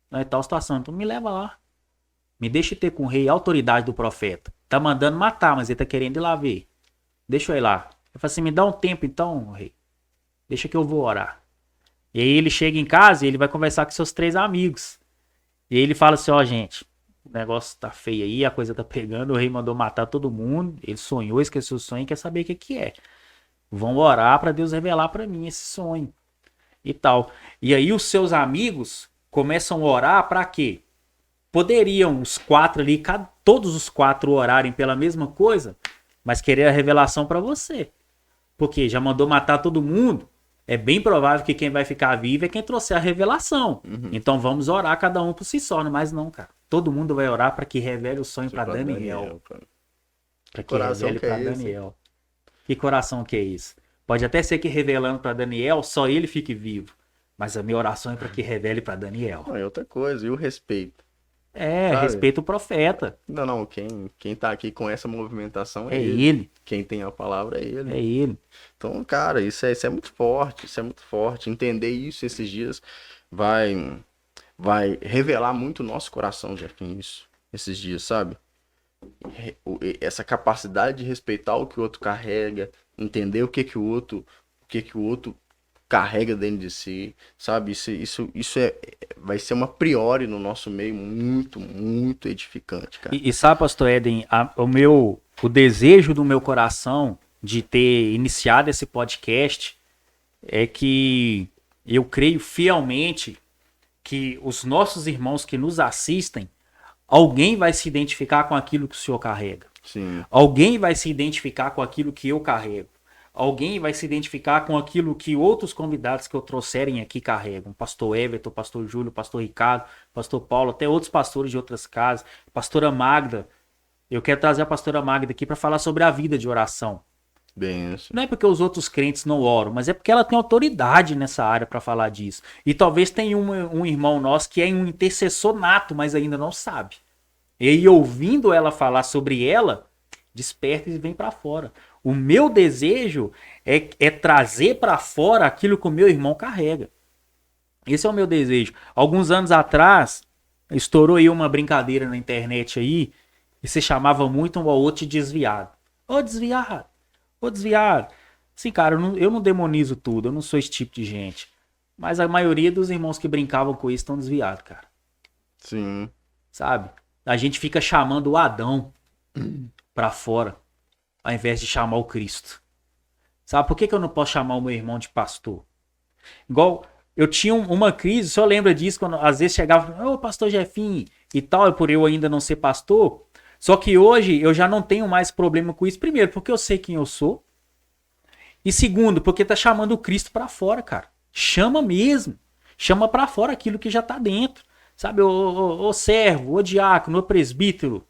Não é tal situação, então me leva lá. Me deixa ter com o rei a autoridade do profeta. Tá mandando matar, mas ele tá querendo ir lá ver. Deixa eu ir lá. Eu falei assim, me dá um tempo então, rei. Deixa que eu vou orar. E aí ele chega em casa e ele vai conversar com seus 3 amigos. E aí ele fala assim, ó, gente, o negócio tá feio aí, a coisa tá pegando, o rei mandou matar todo mundo, ele sonhou, esqueceu o sonho e quer saber o que que é. Vão orar pra Deus revelar pra mim esse sonho e tal. E aí os seus amigos começam a orar pra quê? Poderiam os 4 ali, todos os 4 orarem pela mesma coisa, mas querer a revelação pra você. Porque já mandou matar todo mundo, é bem provável que quem vai ficar vivo é quem trouxer a revelação. Então vamos orar cada um por si só, mas não, cara. Todo mundo vai orar para que revele o sonho para Daniel. Para que revele para Daniel. Que coração que é isso? Pode até ser que revelando para Daniel, só ele fique vivo. Mas a minha oração é para que revele para Daniel. É outra coisa, e o respeito. Sabe? Respeita o profeta. Não, quem tá aqui com essa movimentação é ele. Quem tem a palavra é ele. É ele. Então, cara, isso é muito forte, isso é muito forte. Entender isso esses dias vai revelar muito o nosso coração, Jefinho, isso, esses dias, sabe? Essa capacidade de respeitar o que o outro carrega, entender o que o outro carrega dentro de si, sabe? Isso vai ser uma priori no nosso meio muito, muito edificante, cara. E sabe, pastor Éden, o desejo do meu coração de ter iniciado esse podcast é que eu creio fielmente que os nossos irmãos que nos assistem, alguém vai se identificar com aquilo que o senhor carrega. Sim. Alguém vai se identificar com aquilo que eu carrego. Alguém vai se identificar com aquilo que outros convidados que eu trouxerem aqui carregam. Pastor Everton, pastor Júlio, pastor Ricardo, pastor Paulo, até outros pastores de outras casas. Pastora Magda. Eu quero trazer a pastora Magda aqui para falar sobre a vida de oração. Benção. Não é porque os outros crentes não oram, mas é porque ela tem autoridade nessa área para falar disso. E talvez tenha um irmão nosso que é um intercessor nato, mas ainda não sabe. E aí, ouvindo ela falar sobre ela, desperta e vem para fora. O meu desejo é trazer para fora aquilo que o meu irmão carrega. Esse é o meu desejo. Alguns anos atrás, estourou aí uma brincadeira na internet aí, e se chamava muito um ao outro de desviado. Ô desviado! Ô desviado! Assim, cara, eu não demonizo tudo, eu não sou esse tipo de gente. Mas a maioria dos irmãos que brincavam com isso estão desviados, cara. Sim. Sabe? A gente fica chamando o Adão pra fora, ao invés de chamar o Cristo. Sabe por que eu não posso chamar o meu irmão de pastor? Igual, eu tinha uma crise, o senhor lembra disso, quando às vezes chegava, ô pastor Jefinho e tal, por eu ainda não ser pastor. Só que hoje eu já não tenho mais problema com isso. Primeiro, porque eu sei quem eu sou. E segundo, porque tá chamando o Cristo pra fora, cara. Chama mesmo. Chama pra fora aquilo que já tá dentro. Sabe, ô servo, ô diácono, ô presbítero.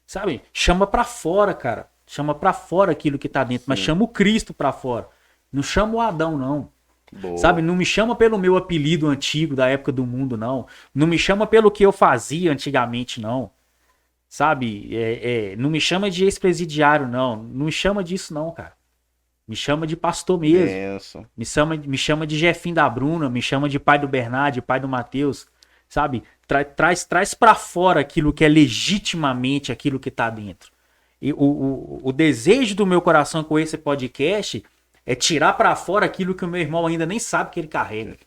Sabe, chama pra fora, cara. Chama pra fora aquilo que tá dentro. Sim. Mas chama o Cristo pra fora. Não chama o Adão, não. Boa. Sabe, não me chama pelo meu apelido antigo da época do mundo, não. Não me chama pelo que eu fazia antigamente, não. Sabe, não me chama de ex-presidiário, não. Não me chama disso, não, cara. Me chama de pastor mesmo. Me chama de Jefinho da Bruna, me chama de pai do Bernardo, pai do Mateus. Sabe, traz pra fora aquilo que é legitimamente aquilo que tá dentro. E o desejo do meu coração com esse podcast é tirar pra fora aquilo que o meu irmão ainda nem sabe que ele carrega.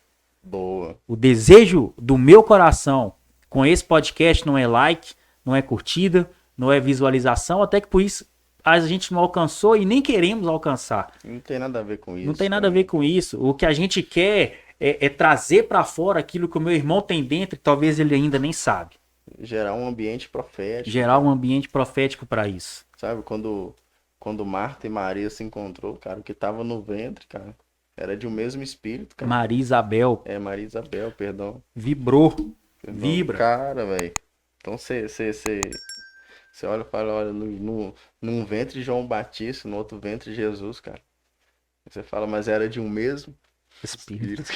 Boa. O desejo do meu coração com esse podcast não é like, não é curtida, não é visualização, até que por isso a gente não alcançou e nem queremos alcançar. Não tem nada a ver com isso. Não tem nada a ver com isso. O que a gente quer é trazer pra fora aquilo que o meu irmão tem dentro e talvez ele ainda nem sabe. Gerar um ambiente profético. Gerar um ambiente profético para isso. Sabe, quando Marta e Maria se encontrou, cara, o que tava no ventre, cara, era de um mesmo espírito, cara. Maria Isabel. Maria Isabel, perdão. Vibrou. Vibra. Cara, velho. Então você olha e fala, olha, num ventre de João Batista, no outro ventre de Jesus, cara. Você fala, mas era de um mesmo espírito.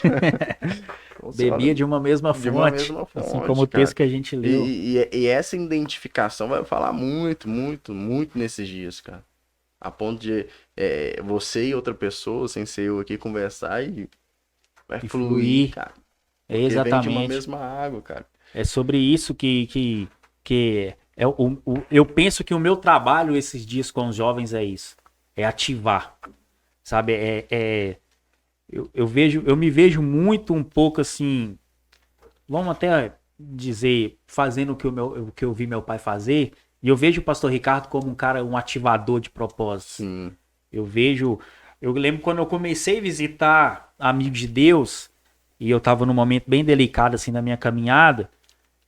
Bebia de uma mesma fonte. Assim como o texto que a gente leu. E essa identificação vai falar muito, muito, muito nesses dias, cara. A ponto de você e outra pessoa, sem ser eu aqui, conversar e vai fluir, cara. É exatamente. Vem de uma mesma água, cara. É sobre isso que eu penso que o meu trabalho esses dias com os jovens é isso. É ativar. sabe? Eu me vejo muito um pouco assim, vamos até dizer, fazendo o que eu vi meu pai fazer, e eu vejo o pastor Ricardo como um cara, um ativador de propósitos. Sim. Eu lembro quando eu comecei a visitar amigos de Deus, e eu tava num momento bem delicado assim na minha caminhada,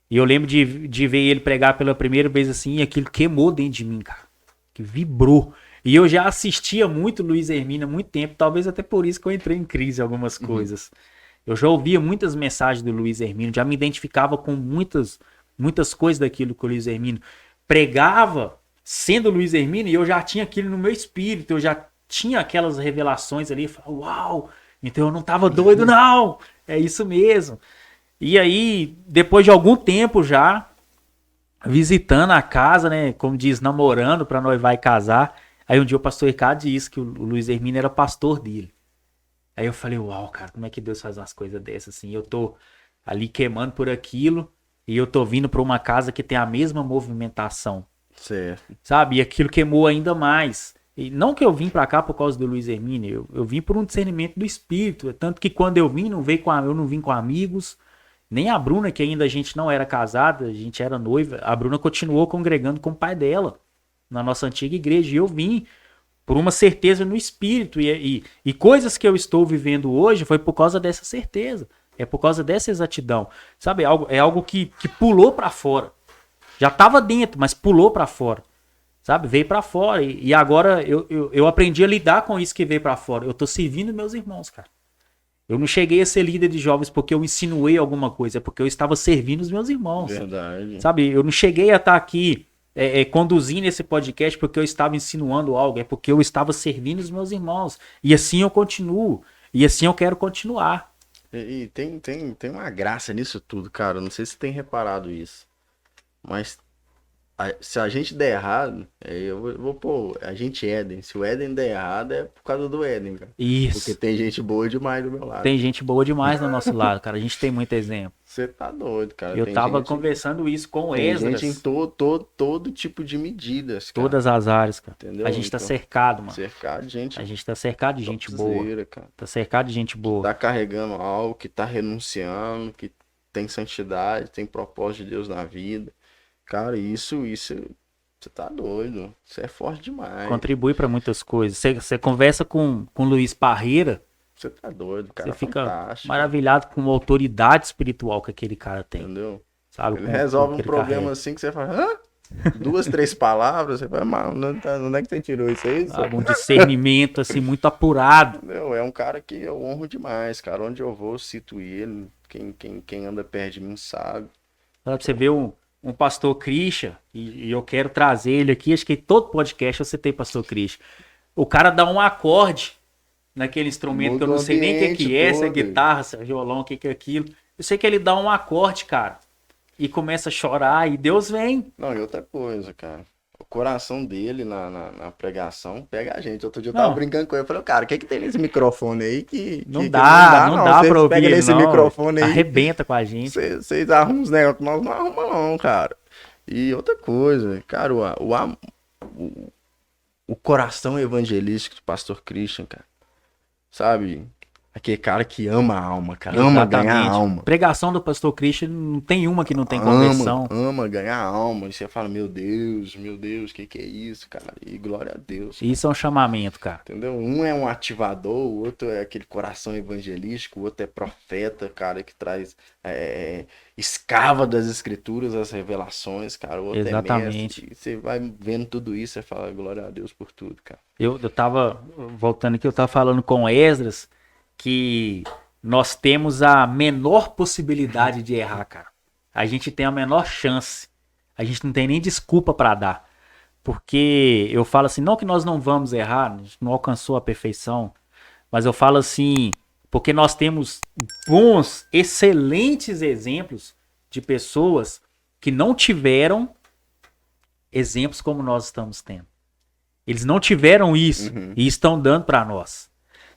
e eu lembro de ver ele pregar pela primeira vez assim, e aquilo queimou dentro de mim, cara, que vibrou. E eu já assistia muito Luiz Hermínio há muito tempo, talvez até por isso que eu entrei em crise em algumas coisas. Eu já ouvia muitas mensagens do Luiz Hermínio, já me identificava com muitas coisas daquilo que o Luiz Hermínio pregava, sendo Luiz Hermínio, e eu já tinha aquilo no meu espírito, eu já tinha aquelas revelações ali, uau, então eu não tava doido não, é isso mesmo. E aí, depois de algum tempo já, visitando a casa, né, como diz, namorando pra noivar e casar, aí um dia o pastor Ricardo disse que o Luiz Hermínio era pastor dele. Aí eu falei, uau, cara, como é que Deus faz umas coisas dessas assim? Eu tô ali queimando por aquilo e eu tô vindo pra uma casa que tem a mesma movimentação. Certo. Sabe? E aquilo queimou ainda mais. E não que eu vim pra cá por causa do Luiz Hermínio, eu vim por um discernimento do Espírito. Tanto que quando eu vim, eu não vim com amigos, nem a Bruna, que ainda a gente não era casada, a gente era noiva, a Bruna continuou congregando com o pai dela, na nossa antiga igreja. E eu vim por uma certeza no Espírito. E coisas que eu estou vivendo hoje foi por causa dessa certeza. É por causa dessa exatidão. Sabe? É algo que pulou pra fora. Já tava dentro, mas pulou pra fora. Sabe? Veio pra fora. E agora eu aprendi a lidar com isso que veio pra fora. Eu tô servindo meus irmãos, cara. Eu não cheguei a ser líder de jovens porque eu insinuei alguma coisa. É porque eu estava servindo os meus irmãos. Verdade. Sabe? Eu não cheguei a estar aqui conduzindo esse podcast porque eu estava insinuando algo. É porque eu estava servindo os meus irmãos. E assim eu continuo. E assim eu quero continuar. E tem uma graça nisso tudo, cara. Eu não sei se você tem reparado isso. Mas se a gente der errado, eu vou pôr a gente Éden. Se o Éden der errado, é por causa do Éden, cara. Isso. Porque tem gente boa demais do meu lado. Tem gente boa demais do nosso lado, cara. A gente tem muito exemplo. Você tá doido, cara. Eu tava conversando isso com o Esdras. Tem gente em todo tipo de medidas, cara. Todas as áreas, cara. Entendeu? A gente tá cercado, mano. Cercado de gente. A gente tá cercado de gente boa. Cara. Tá cercado de gente boa. Tá carregando algo, que tá renunciando, que tem santidade, tem propósito de Deus na vida. Cara, isso, você tá doido. Isso é forte demais. Contribui pra muitas coisas. Você conversa com o Luiz Parreira. Você tá doido, cara. Você fica fantástico. maravilhado com a autoridade espiritual que aquele cara tem. Entendeu? Sabe? Ele resolve um problema assim que você fala, hã? 2, 3 palavras, você fala, mano, onde é que você tirou isso aí? Um discernimento, assim, muito apurado. Entendeu? É um cara que eu honro demais, cara. Onde eu vou, eu cito ele. Quem anda perto de mim sabe. Você vê um pastor Christian, e eu quero trazer ele aqui, acho que todo podcast você tem pastor Christian. O cara dá um acorde naquele instrumento que eu não sei nem o que é, se é guitarra, se é violão, o que é aquilo. Eu sei que ele dá um acorde, cara, e começa a chorar, e Deus vem. Não, e outra coisa, cara. O coração dele na pregação pega a gente. Outro dia eu tava brincando com ele. Eu falei, cara, o que tem nesse microfone aí que não dá pra ouvir, pega nesse microfone aí, arrebenta com a gente. Vocês arrumam uns negócios que nós não arrumamos não, cara. E outra coisa, cara, o coração evangelístico do pastor Christian, cara. Sabe? Aquele cara que ama a alma, cara. Ama ganhar a alma. Pregação do pastor Christian não tem uma que não tem conversão. Ama ganhar a alma. E você fala, meu Deus, o que é isso, cara? E glória a Deus. Cara. Isso é um chamamento, cara. Entendeu? Um é um ativador, o outro é aquele coração evangelístico, o outro é profeta, cara, que traz, escava das escrituras as revelações, cara. O outro exatamente. É mestre. E você vai vendo tudo isso, você fala, glória a Deus por tudo, cara. Eu tava, voltando aqui, eu tava falando com o Esdras, que nós temos a menor possibilidade de errar, cara. A gente tem a menor chance. A gente não tem nem desculpa pra dar. Porque eu falo assim, não que nós não vamos errar, a gente não alcançou a perfeição, mas eu falo assim, porque nós temos bons, excelentes exemplos de pessoas que não tiveram exemplos como nós estamos tendo. Eles não tiveram isso e estão dando pra nós.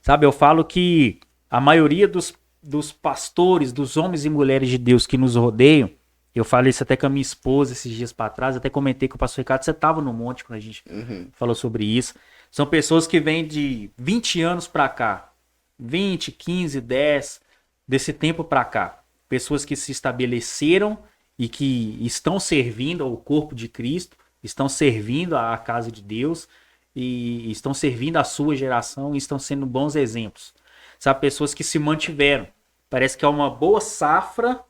Sabe, eu falo que a maioria dos pastores, dos homens e mulheres de Deus que nos rodeiam, eu falei isso até com a minha esposa esses dias para trás, até comentei com o pastor Ricardo, você estava no monte quando a gente falou sobre isso. São pessoas que vêm de 20 anos para cá. 20, 15, 10, desse tempo para cá. Pessoas que se estabeleceram e que estão servindo ao corpo de Cristo, estão servindo à casa de Deus e estão servindo à sua geração e estão sendo bons exemplos. São pessoas que se mantiveram. Parece que é uma boa safra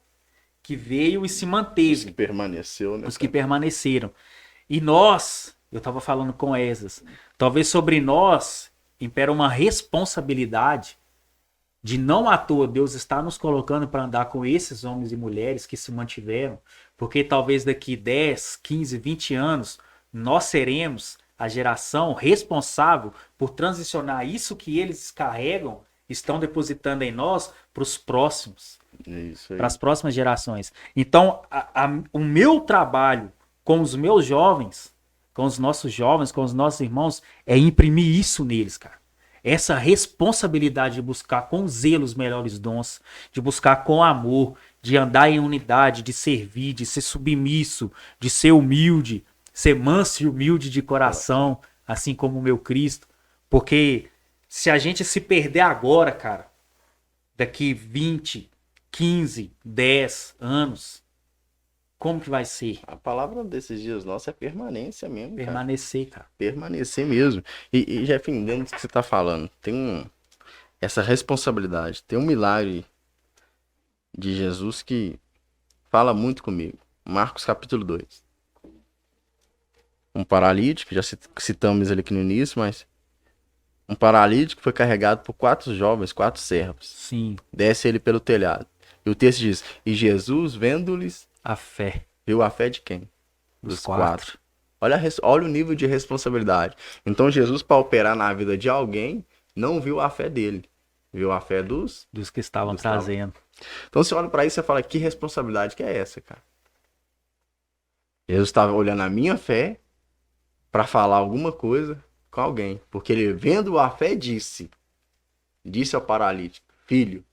que veio e se manteve. Os que permaneceu, né? Os que permaneceram. E nós, eu estava falando com Esdras, talvez sobre nós impera uma responsabilidade de não à toa Deus está nos colocando para andar com esses homens e mulheres que se mantiveram, porque talvez daqui 10, 15, 20 anos nós seremos a geração responsável por transicionar isso que eles carregam, estão depositando em nós para os próximos, para as próximas gerações. Então, o meu trabalho com os meus jovens, com os nossos jovens, com os nossos irmãos, é imprimir isso neles, cara. Essa responsabilidade de buscar com zelo os melhores dons, de buscar com amor, de andar em unidade, de servir, de ser submisso, de ser humilde, ser manso e humilde de coração, assim como o meu Cristo. Porque se a gente se perder agora, cara, daqui 20, 15, 10 anos, como que vai ser? A palavra desses dias nossos é permanência mesmo, Permanecer, cara. Permanecer mesmo. E Jefinho, dentro do que você tá falando, tem essa responsabilidade. Tem um milagre de Jesus que fala muito comigo. Marcos capítulo 2. Um paralítico, já citamos ele aqui no início, mas um paralítico foi carregado por 4 jovens, 4 servos. Sim. Desce ele pelo telhado. E o texto diz, e Jesus, vendo-lhes a fé. Viu a fé de quem? Dos 4. Olha o nível de responsabilidade. Então Jesus, para operar na vida de alguém, não viu a fé dele. Viu a fé dos que estavam trazendo. Então você olha para isso e fala, que responsabilidade que é essa, cara? Jesus estava olhando a minha fé para falar alguma coisa com alguém. Porque ele, vendo a fé, disse ao paralítico, filho,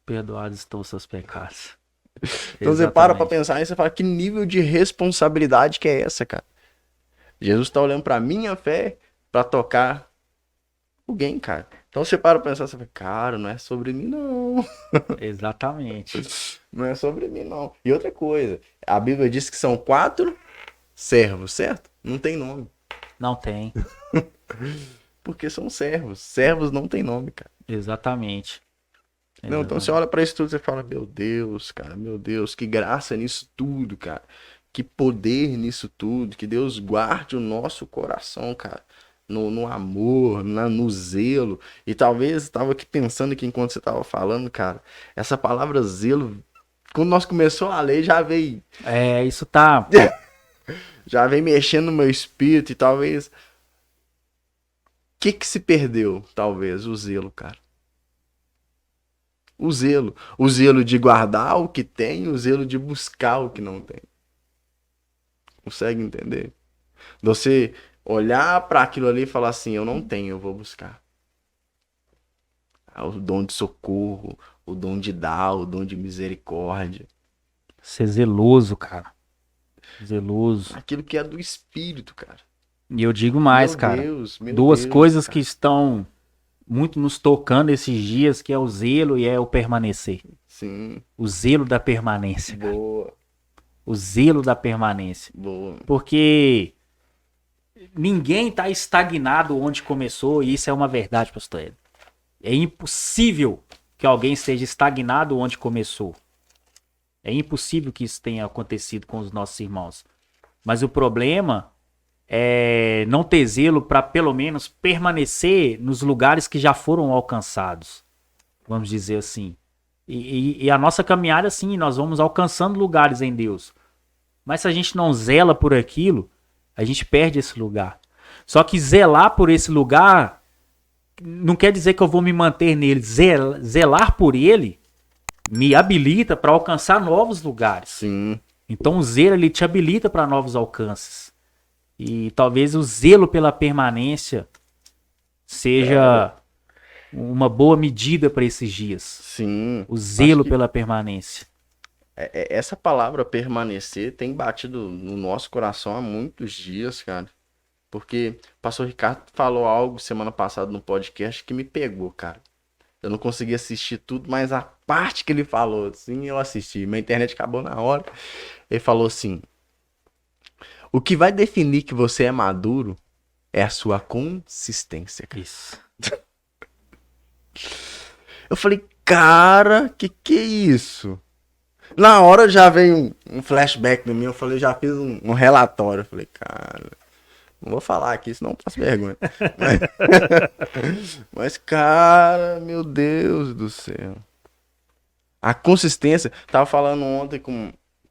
perdoados estão os seus pecados. Então você para pensar nisso e fala, que nível de responsabilidade que é essa, cara? Jesus tá olhando pra minha fé pra tocar alguém, cara. Então você para pra pensar, você fala, cara, não é sobre mim não. Exatamente. Não é sobre mim não. E outra coisa, a Bíblia diz que são 4 servos, certo? Não tem nome. Não tem. Porque são servos. Servos não tem nome, cara. Exatamente. Não, então você olha pra isso tudo e fala, meu Deus, cara, meu Deus, que graça nisso tudo, cara. Que poder nisso tudo. Que Deus guarde o nosso coração, cara. No amor, no zelo. E talvez, estava aqui pensando aqui enquanto você tava falando, cara, essa palavra zelo, quando nós começamos a ler, já veio... isso tá... já vem mexendo no meu espírito e talvez... O que se perdeu, talvez? O zelo, cara. O zelo de guardar o que tem, o zelo de buscar o que não tem. Consegue entender? Você olhar para aquilo ali e falar assim, eu não tenho, eu vou buscar. O dom de socorro, o dom de dar, o dom de misericórdia. Ser zeloso, cara. Zeloso. Aquilo que é do Espírito, cara. E eu digo mais, cara. Duas coisas que estão muito nos tocando esses dias, que é o zelo e é o permanecer. Sim. O zelo da permanência. Boa. Cara. O zelo da permanência. Boa. Porque ninguém está estagnado onde começou, e isso é uma verdade, pastor Hélio. É impossível que alguém esteja estagnado onde começou. É impossível que isso tenha acontecido com os nossos irmãos. Mas o problema é não ter zelo para pelo menos permanecer nos lugares que já foram alcançados. Vamos dizer assim. E a nossa caminhada, sim, nós vamos alcançando lugares em Deus. Mas se a gente não zela por aquilo, a gente perde esse lugar. Só que zelar por esse lugar não quer dizer que eu vou me manter nele. Zelar por ele me habilita para alcançar novos lugares. Sim. Então o zelo ele te habilita para novos alcances. E talvez o zelo pela permanência seja uma boa medida para esses dias. Sim. O zelo pela permanência. Essa palavra permanecer tem batido no nosso coração há muitos dias, cara. porque o pastor Ricardo falou algo semana passada no podcast que me pegou, cara. Eu não consegui assistir tudo, mas a parte que ele falou, assim, eu assisti. Minha internet acabou na hora. Ele falou assim: o que vai definir que você é maduro é a sua consistência, cara. Isso. Eu falei, cara, que é isso? Na hora já veio um flashback no mim, eu falei, já fiz um relatório. Eu falei, cara, não vou falar aqui, senão eu passo vergonha. Mas, cara, meu Deus do céu. A consistência, tava falando ontem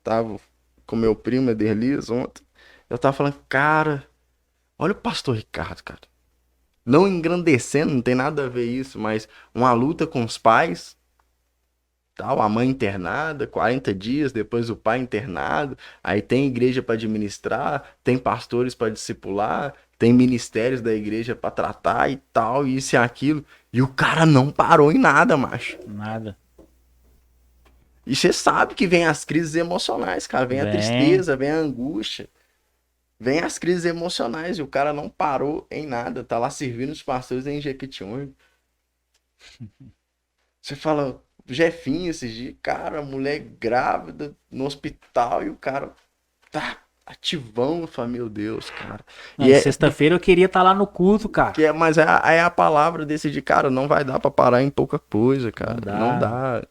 tava com meu primo Ederlias ontem. Eu tava falando, cara, olha o pastor Ricardo, cara. Não engrandecendo, não tem nada a ver isso, mas uma luta com os pais, tal, a mãe internada, 40 dias, depois o pai internado, aí tem igreja para administrar, tem pastores para discipular, tem ministérios da igreja para tratar e tal, isso e aquilo, e o cara não parou em nada, macho. Nada. E você sabe que vem as crises emocionais, cara, vem a tristeza, vem a angústia. Vem as crises emocionais e o cara não parou em nada. Tá lá servindo os pastores em Jequitinhonha. Você fala, Jefinho esses dias, cara, mulher grávida no hospital e o cara tá ativão. Eu falo, meu Deus, cara. Não, sexta-feira eu queria estar lá no culto, cara. Mas é a palavra desse de, cara, não vai dar pra parar em pouca coisa, cara. Não dá.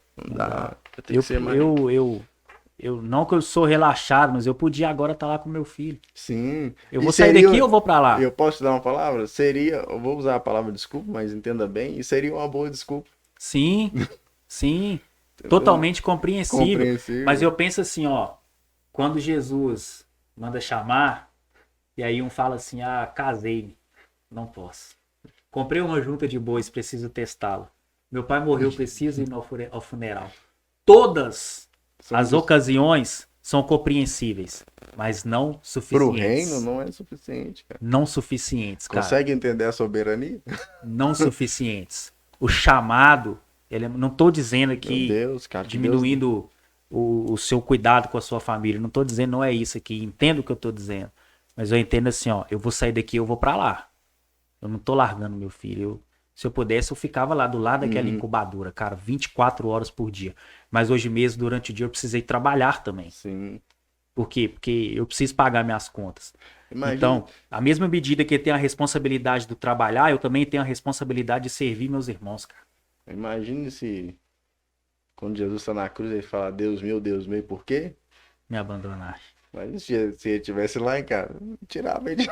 Eu não que eu sou relaxado, mas eu podia agora estar lá com meu filho. Sim. Eu vou sair daqui ou eu vou pra lá? Eu posso te dar uma palavra? Eu vou usar a palavra desculpa, mas entenda bem, e seria uma boa desculpa. Sim, sim. Totalmente compreensível. Mas eu penso assim, ó, quando Jesus manda chamar, e aí um fala assim, casei-me, não posso. Comprei uma junta de bois, preciso testá-la. Meu pai morreu, preciso ir ao funeral. Todas as ocasiões são compreensíveis, mas não suficientes. Pro reino não é suficiente, cara. Não suficientes, cara. Consegue entender a soberania? Não suficientes. O chamado, não estou dizendo aqui, cara, diminuindo o seu cuidado com a sua família. Não estou dizendo, não é isso aqui. Entendo o que eu estou dizendo. Mas eu entendo assim, ó, eu vou sair daqui, eu vou para lá. Eu não tô largando meu filho. Se eu pudesse, eu ficava lá do lado daquela incubadora, cara, 24 horas por dia. Mas hoje mesmo, durante o dia, eu precisei trabalhar também. Sim. Por quê? Porque eu preciso pagar minhas contas. Imagina. Então, a mesma medida que eu tenho a responsabilidade do trabalhar, eu também tenho a responsabilidade de servir meus irmãos, cara. Imagine se, quando Jesus está na cruz, ele fala, Deus meu, por quê? Me abandonaste. Mas se ele estivesse lá, cara, tirava ele.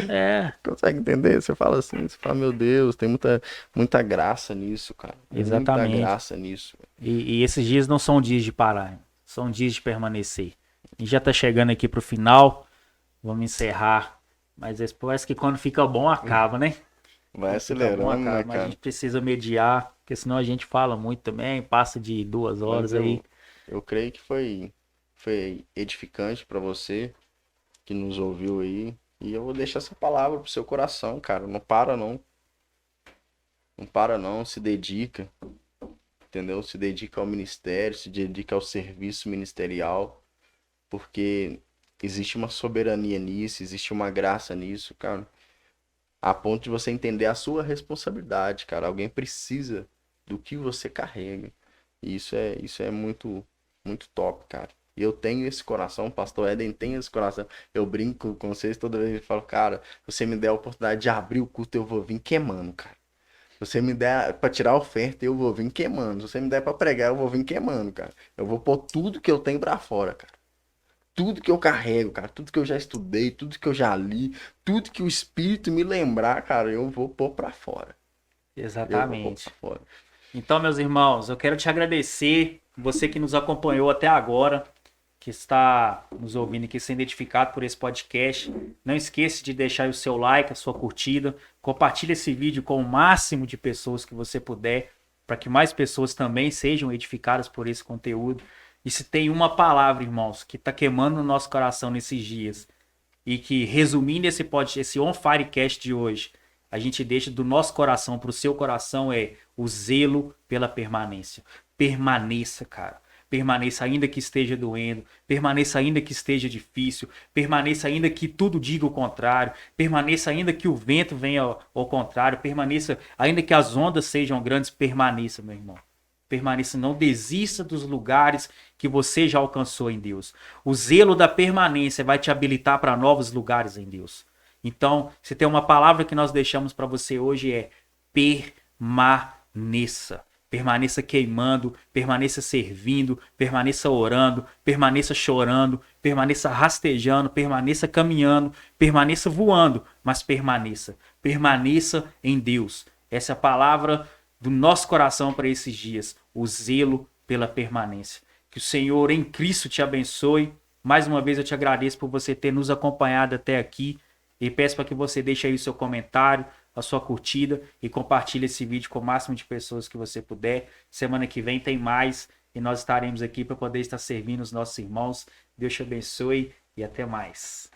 É. Consegue entender? Você fala assim, você fala, meu Deus, tem muita graça nisso, cara. Exatamente. Muita graça nisso. E esses dias não são dias de parar, são dias de permanecer. A gente já tá chegando aqui pro final, vamos encerrar. Mas parece que quando fica bom, acaba, né? Vai acelerando, né, cara? Mas a gente precisa mediar, porque senão a gente fala muito também, passa de 2 horas aí. Eu creio que foi edificante pra você que nos ouviu aí. E eu vou deixar essa palavra pro seu coração, cara. Não para não. Não para não, se dedica. Entendeu? Se dedica ao ministério, se dedica ao serviço ministerial. Porque existe uma soberania nisso, existe uma graça nisso, cara. A ponto de você entender a sua responsabilidade, cara. Alguém precisa do que você carrega. E isso é muito, muito top, cara. E eu tenho esse coração, o pastor Éden tem esse coração. Eu brinco com vocês toda vez que falo, cara, se você me der a oportunidade de abrir o culto, eu vou vir queimando, cara. Se você me der pra tirar a oferta, eu vou vir queimando. Se você me der pra pregar, eu vou vir queimando, cara. Eu vou pôr tudo que eu tenho pra fora, cara. Tudo que eu carrego, cara. Tudo que eu já estudei, tudo que eu já li, tudo que o Espírito me lembrar, cara, eu vou pôr pra fora. Exatamente. Então, meus irmãos, eu quero te agradecer, você que nos acompanhou até agora, que está nos ouvindo aqui, sendo identificado por esse podcast. Não esqueça de deixar o seu like, a sua curtida. Compartilhe esse vídeo com o máximo de pessoas que você puder, para que mais pessoas também sejam edificadas por esse conteúdo. E se tem uma palavra, irmãos, que está queimando no nosso coração nesses dias, e que, resumindo esse On Firecast de hoje, a gente deixa do nosso coração para o seu coração, é o zelo pela permanência. Permaneça, cara. permaneça ainda que esteja doendo, permaneça ainda que esteja difícil, permaneça ainda que tudo diga o contrário, permaneça ainda que o vento venha ao contrário, permaneça ainda que as ondas sejam grandes, permaneça, meu irmão. Permaneça, não desista dos lugares que você já alcançou em Deus. O zelo da permanência vai te habilitar para novos lugares em Deus. Então, se tem uma palavra que nós deixamos para você hoje é permaneça. Permaneça queimando, permaneça servindo, permaneça orando, permaneça chorando, permaneça rastejando, permaneça caminhando, permaneça voando, mas permaneça. Permaneça em Deus. Essa é a palavra do nosso coração para esses dias, o zelo pela permanência. Que o Senhor em Cristo te abençoe. Mais uma vez eu te agradeço por você ter nos acompanhado até aqui e peço para que você deixe aí o seu comentário, a sua curtida e compartilhe esse vídeo com o máximo de pessoas que você puder. Semana que vem tem mais e nós estaremos aqui para poder estar servindo os nossos irmãos. Deus te abençoe e até mais.